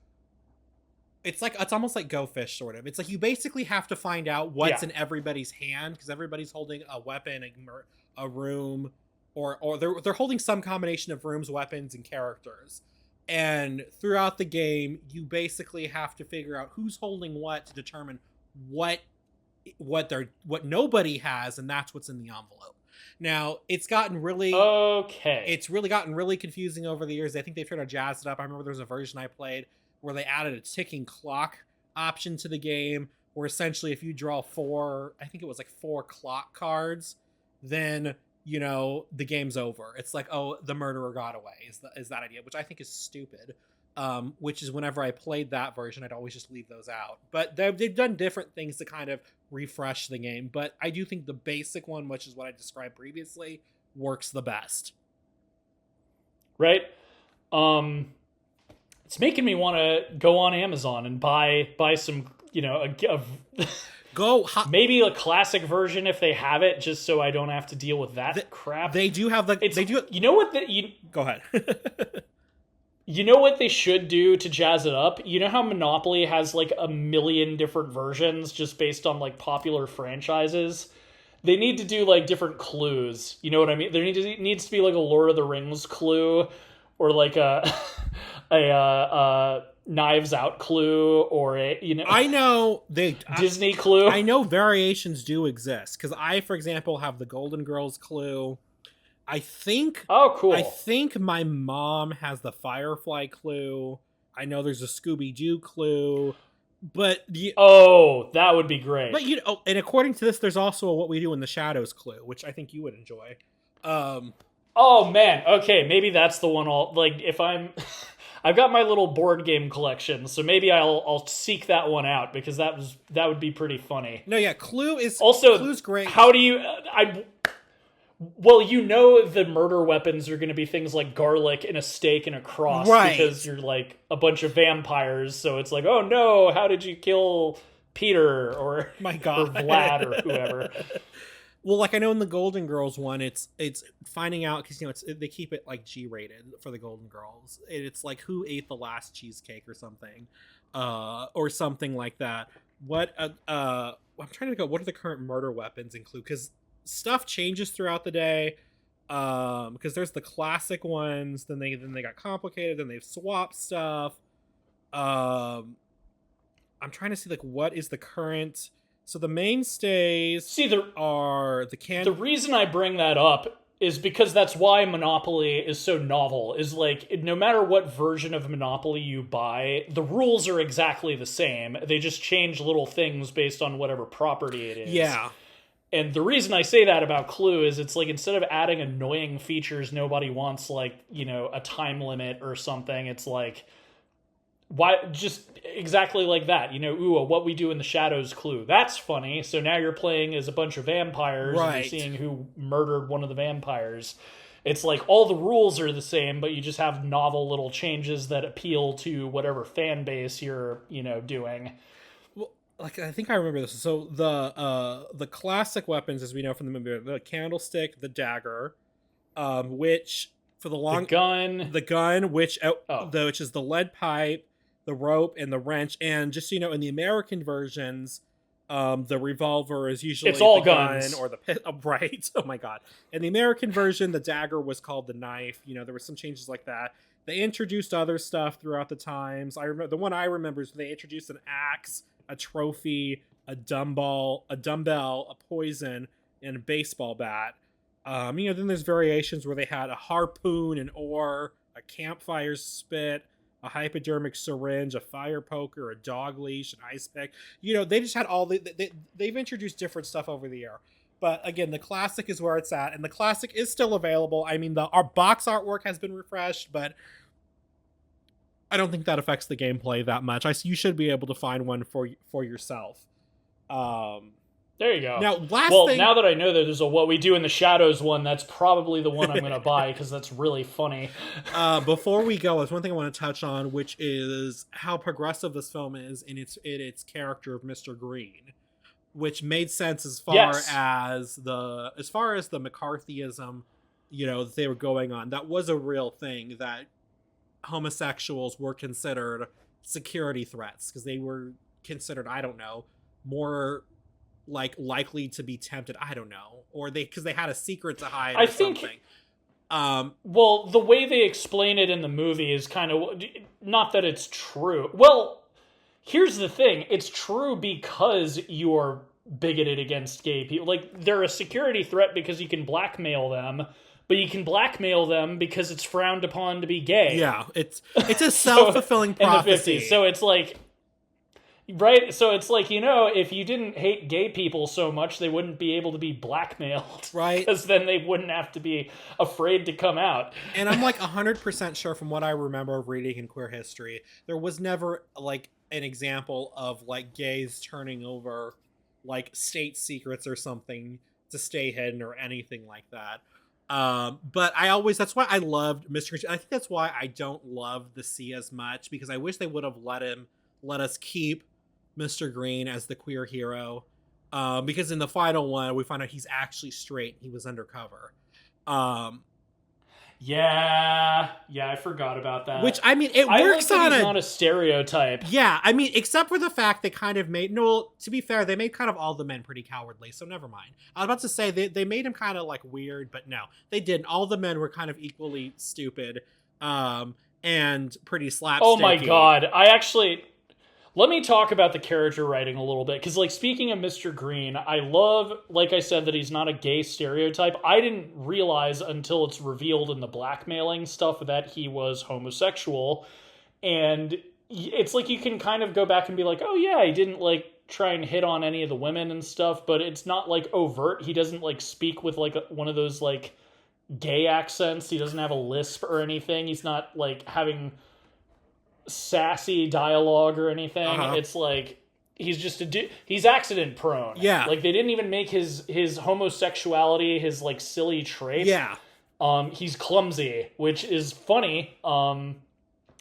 Speaker 1: It's almost like Go Fish, sort of. It's you basically have to find out what's in everybody's hand because everybody's holding a weapon, a room, or they're holding some combination of rooms, weapons, and characters. And throughout the game, you basically have to figure out who's holding what to determine what nobody has, and that's what's in the envelope. Now, it's gotten really confusing over the years. I think they've tried to jazz it up. I remember there was a version I played where they added a ticking clock option to the game, where essentially if you draw four clock cards, then the game's over. It's the murderer got away is that idea, which I think is stupid. Which is whenever I played that version, I'd always just leave those out. But they've done different things to kind of refresh the game. But I do think the basic one, which is what I described previously, works the best.
Speaker 2: Right? It's making me want to go on Amazon and buy some, maybe a classic version if they have it, just so I don't have to deal with that crap.
Speaker 1: They do have Go ahead.
Speaker 2: You know what they should do to jazz it up? You know how Monopoly has a million different versions just based on popular franchises? They need to do different clues. You know what I mean? There needs to be a Lord of the Rings clue, or a Knives Out clue, or
Speaker 1: I know
Speaker 2: Disney clue.
Speaker 1: I know variations do exist because I, for example, have the Golden Girls clue. I think.
Speaker 2: Oh, cool.
Speaker 1: I think my mom has the Firefly clue. I know there's a Scooby-Doo clue. But the
Speaker 2: Oh, that would be great.
Speaker 1: but and according to this, there's also a What We Do in the Shadows clue, which I think you would enjoy.
Speaker 2: Oh man, okay, maybe that's the one. I'll like if I'm. I've got my little board game collection, so maybe I'll seek that one out because that would be pretty funny.
Speaker 1: No, yeah, Clue's great.
Speaker 2: How do you? Well, the murder weapons are going to be things like garlic and a stake and a cross,
Speaker 1: right?
Speaker 2: Because you're like a bunch of vampires, so it's like, oh no, how did you kill Peter or
Speaker 1: my God
Speaker 2: or Vlad or whoever?
Speaker 1: Well, like I know in the Golden Girls one, it's finding out because they keep it like G-rated for the Golden Girls. It's like who ate the last cheesecake or something like that. I'm trying to go. What are the current murder weapons include? Because stuff changes throughout the day. Because there's the classic ones, then they got complicated, then they've swapped stuff. I'm trying to see like what is the current. So the mainstays are the can.
Speaker 2: The reason I bring that up is because that's why Monopoly is so novel. Is like no matter what version of Monopoly you buy, the rules are exactly the same. They just change little things based on whatever property it is.
Speaker 1: Yeah.
Speaker 2: And the reason I say that about Clue is it's like instead of adding annoying features nobody wants, like, a time limit or something, it's like, why just exactly like that, a What We Do in the Shadows clue. That's funny. So now you're playing as a bunch of vampires,
Speaker 1: right,
Speaker 2: and you're seeing who murdered one of the vampires. It's like all the rules are the same, but you just have novel little changes that appeal to whatever fan base you're, doing.
Speaker 1: Well, like I think I remember this. So the classic weapons, as we know from the movie, the candlestick, the dagger, which for the gun, which is the lead pipe, the rope, and the wrench. And just in the American versions, the revolver is usually
Speaker 2: it's all
Speaker 1: the
Speaker 2: guns.
Speaker 1: Gun or the pit. Oh, right. Oh my God. In the American version, the dagger was called the knife. There were some changes like that. They introduced other stuff throughout the times. I remember the one I remember is they introduced an axe, a trophy, a dumbbell, a poison, and a baseball bat. Then there's variations where they had a harpoon, an oar, a campfire spit, a hypodermic syringe, a fire poker, a dog leash, an ice pick. They just had they've introduced different stuff over the year. But again, the classic is where it's at, and the classic is still available. I mean, our box artwork has been refreshed, but I don't think that affects the gameplay that much. You should be able to find one for yourself.
Speaker 2: There you go.
Speaker 1: Now,
Speaker 2: now that I know that there's a What We Do in the Shadows one, that's probably the one I'm going to buy because that's really funny.
Speaker 1: Before we go, there's one thing I want to touch on, which is how progressive this film is in its character of Mr. Green, which made sense as far as the McCarthyism, that they were going on. That was a real thing, that homosexuals were considered security threats because they were considered, I don't know, more likely to be tempted, I don't know, or because they had a secret to hide or something.
Speaker 2: Well, the way they explain it in the movie is kind of not that it's true. Well, here's the thing: it's true because you're bigoted against gay people. Like, they're a security threat because you can blackmail them, but you can blackmail them because it's frowned upon to be gay.
Speaker 1: Yeah, it's a self-fulfilling prophecy.
Speaker 2: In the 50s, so it's like. Right, so it's like, if you didn't hate gay people so much, they wouldn't be able to be blackmailed.
Speaker 1: Right.
Speaker 2: Because then they wouldn't have to be afraid to come out.
Speaker 1: And I'm 100% sure from what I remember of reading in queer history, there was never an example of gays turning over state secrets or something to stay hidden or anything like that. But that's why I loved Mr. Green. I think that's why I don't love the Sea as much, because I wish they would have let us keep Mr. Green as the queer hero, because in the final one we find out he's actually straight. He was undercover.
Speaker 2: Yeah, I forgot about that.
Speaker 1: Which, I mean, it works on
Speaker 2: he's not a stereotype.
Speaker 1: Yeah, I mean, except for the fact they kind of made to be fair, they made kind of all the men pretty cowardly, so never mind. I was about to say they made him kind of weird, but no, they didn't. All the men were kind of equally stupid, and pretty slapsticky.
Speaker 2: Oh my God, let me talk about the character writing a little bit, because speaking of Mr. Green, I love, like I said, that he's not a gay stereotype. I didn't realize until it's revealed in the blackmailing stuff that he was homosexual, and it's like you can kind of go back and be like, oh yeah, he didn't like try and hit on any of the women and stuff, but it's not like overt. He doesn't like speak with like one of those like gay accents. He doesn't have a lisp or anything. He's not like having sassy dialogue or anything. It's like he's just he's accident prone.
Speaker 1: Yeah.
Speaker 2: Like they didn't even make his homosexuality his like silly trait.
Speaker 1: Yeah.
Speaker 2: He's clumsy, which is funny. And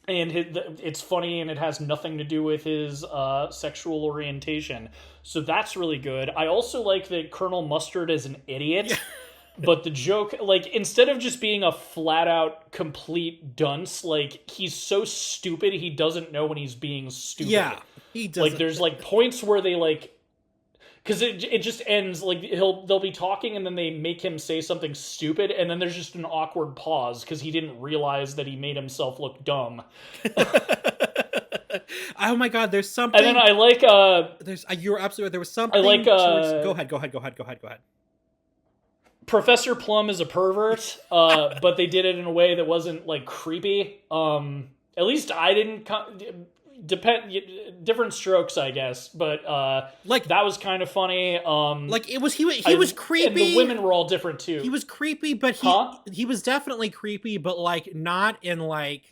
Speaker 2: it's funny, and it has nothing to do with his sexual orientation. So that's really good. I also like that Colonel Mustard is an idiot. But the joke, like, instead of just being a flat-out complete dunce, like, he's so stupid he doesn't know when he's being stupid.
Speaker 1: Yeah, he doesn't.
Speaker 2: Like, there's, like, points where they, like... Because it just ends, like, they'll be talking, and then they make him say something stupid, and then there's just an awkward pause, because he didn't realize that he made himself look dumb.
Speaker 1: Oh my god, there's something...
Speaker 2: And then I like...
Speaker 1: You're absolutely right. There was something...
Speaker 2: I like...
Speaker 1: Go ahead.
Speaker 2: Professor Plum is a pervert, but they did it in a way that wasn't like creepy. At least I didn't different strokes, I guess, but like that was kind of funny.
Speaker 1: Like it was he was creepy.
Speaker 2: And the women were all different too.
Speaker 1: He was creepy, but he was definitely creepy, but like not in like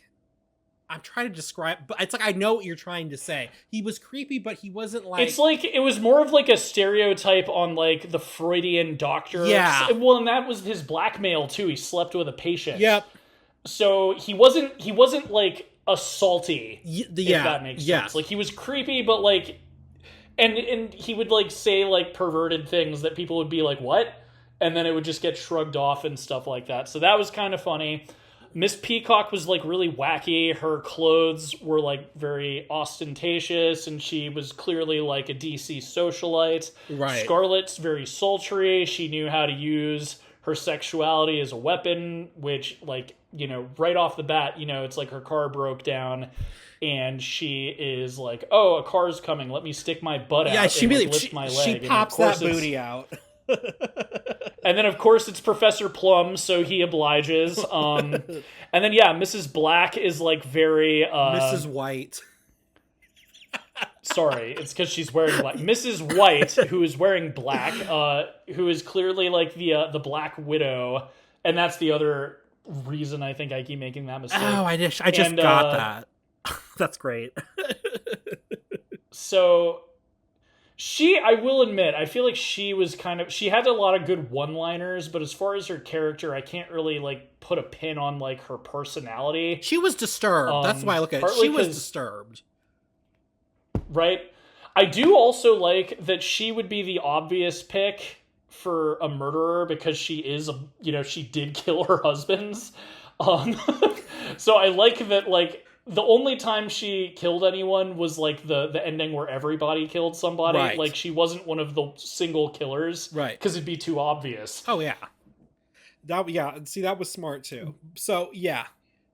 Speaker 1: I'm trying to describe, but it's like I know what you're trying to say. He was creepy, but he wasn't like...
Speaker 2: It's like, it was more of like a stereotype on like the Freudian doctor.
Speaker 1: Yeah.
Speaker 2: Well, and that was his blackmail too. He slept with a patient.
Speaker 1: Yep.
Speaker 2: So he wasn't like assaulty, if that makes sense. Like he was creepy, but like, and he would like say like perverted things that people would be like, what? And then it would just get shrugged off and stuff like that. So that was kind of funny. Miss Peacock was like really wacky. Her clothes were like very ostentatious, and she was clearly like a DC socialite.
Speaker 1: Right.
Speaker 2: Scarlet's very sultry. She knew how to use her sexuality as a weapon, which like, you know, right off the bat, you know, it's like her car broke down and she is like, oh, a car's coming. Let me stick my butt out and like, lift my leg.
Speaker 1: She pops that booty out.
Speaker 2: And then, of course, it's Professor Plum, so he obliges. And then, yeah, Mrs. Black is, like, very...
Speaker 1: Mrs. White.
Speaker 2: Sorry, it's because she's wearing black. Mrs. White, who is wearing black, who is clearly, like, the Black Widow. And that's the other reason I think I keep making that mistake.
Speaker 1: Oh, I just got that. That's great.
Speaker 2: So... I will admit, I feel like she had a lot of good one-liners, but as far as her character, I can't really, like, put a pin on, like, her personality.
Speaker 1: She was disturbed. That's why I look at it. She was disturbed.
Speaker 2: Right? I do also like that she would be the obvious pick for a murderer because she is, she did kill her husbands. So I like that, like... The only time she killed anyone was, like, the ending where everybody killed somebody.
Speaker 1: Right.
Speaker 2: Like, she wasn't one of the single killers.
Speaker 1: Right.
Speaker 2: Because it'd be too obvious.
Speaker 1: Oh, yeah. See, that was smart, too. So, yeah.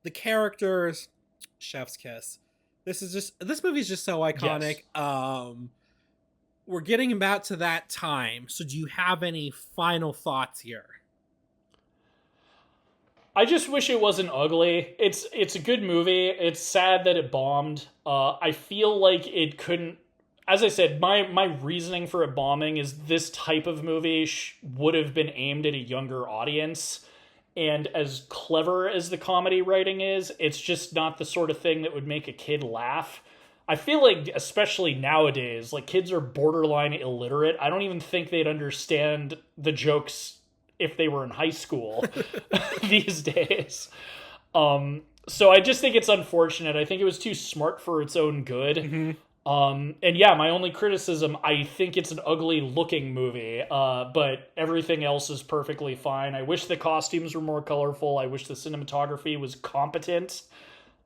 Speaker 1: The characters, chef's kiss. This movie is just so iconic. Yes. We're getting about to that time. So do you have any final thoughts here?
Speaker 2: I just wish it wasn't ugly. It's a good movie. It's sad that it bombed. I feel like it couldn't... As I said, my reasoning for it bombing is this type of movie would have been aimed at a younger audience. And as clever as the comedy writing is, it's just not the sort of thing that would make a kid laugh. I feel like, especially nowadays, like kids are borderline illiterate. I don't even think they'd understand the jokes if they were in high school these days. So I just think it's unfortunate. I think it was too smart for its own good. Mm-hmm. And yeah, my only criticism, I think it's an ugly looking movie, but everything else is perfectly fine. I wish the costumes were more colorful. I wish the cinematography was competent.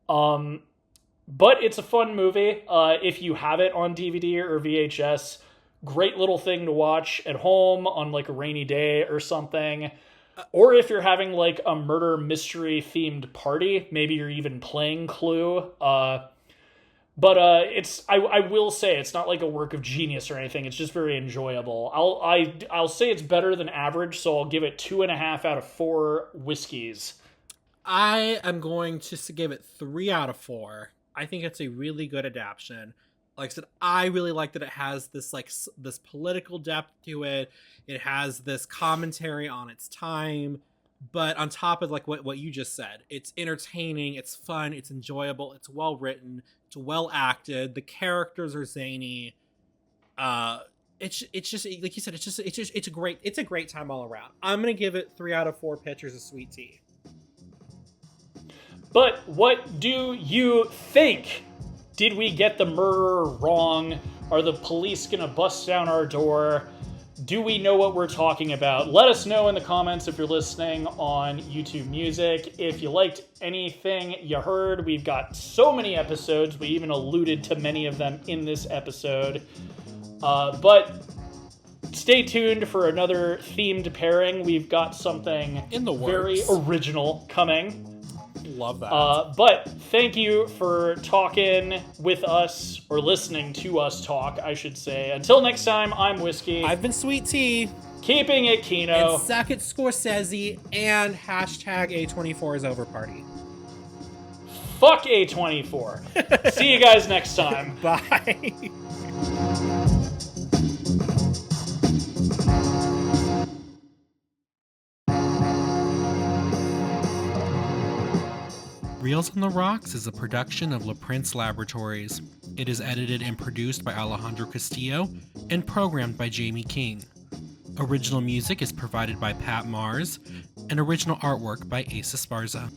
Speaker 2: But it's a fun movie. If you have it on DVD or VHS, great little thing to watch at home on like a rainy day or something. Or if you're having like a murder mystery themed party, maybe you're even playing Clue. But I will say it's not like a work of genius or anything. It's just very enjoyable. I'll say it's better than average, so I'll give it 2.5 out of 4 whiskeys.
Speaker 1: I am going to give it 3 out of 4. I think it's a really good adaptation. Like I said, I really like that it has this this political depth to it. It has this commentary on its time, but on top of like what you just said, it's entertaining, it's fun, it's enjoyable, it's well written, it's well acted. The characters are zany. Uh, it's just like you said, it's a great time all around. I'm gonna give it 3 out of 4 pitchers of sweet tea.
Speaker 2: But what do you think? Did we get the murderer wrong? Are the police gonna bust down our door? Do we know what we're talking about? Let us know in the comments if you're listening on YouTube Music. If you liked anything you heard, we've got so many episodes. We even alluded to many of them in this episode. But stay tuned for another themed pairing. We've got something
Speaker 1: in the
Speaker 2: very
Speaker 1: works.
Speaker 2: original coming.
Speaker 1: Love that.
Speaker 2: But thank you for talking with us, or listening to us talk, I should say. Until next time, I'm Whiskey.
Speaker 1: I've been Sweet Tea.
Speaker 2: Keeping it Kino.
Speaker 1: And suck it Scorsese, and hashtag A24 is over party.
Speaker 2: Fuck A24. See you guys next time.
Speaker 1: Bye. Reels on the Rocks is a production of La Prince Laboratories. It is edited and produced by Alejandro Castillo and programmed by Jamie King. Original music is provided by Pat Mars, and original artwork by Asa Esparza.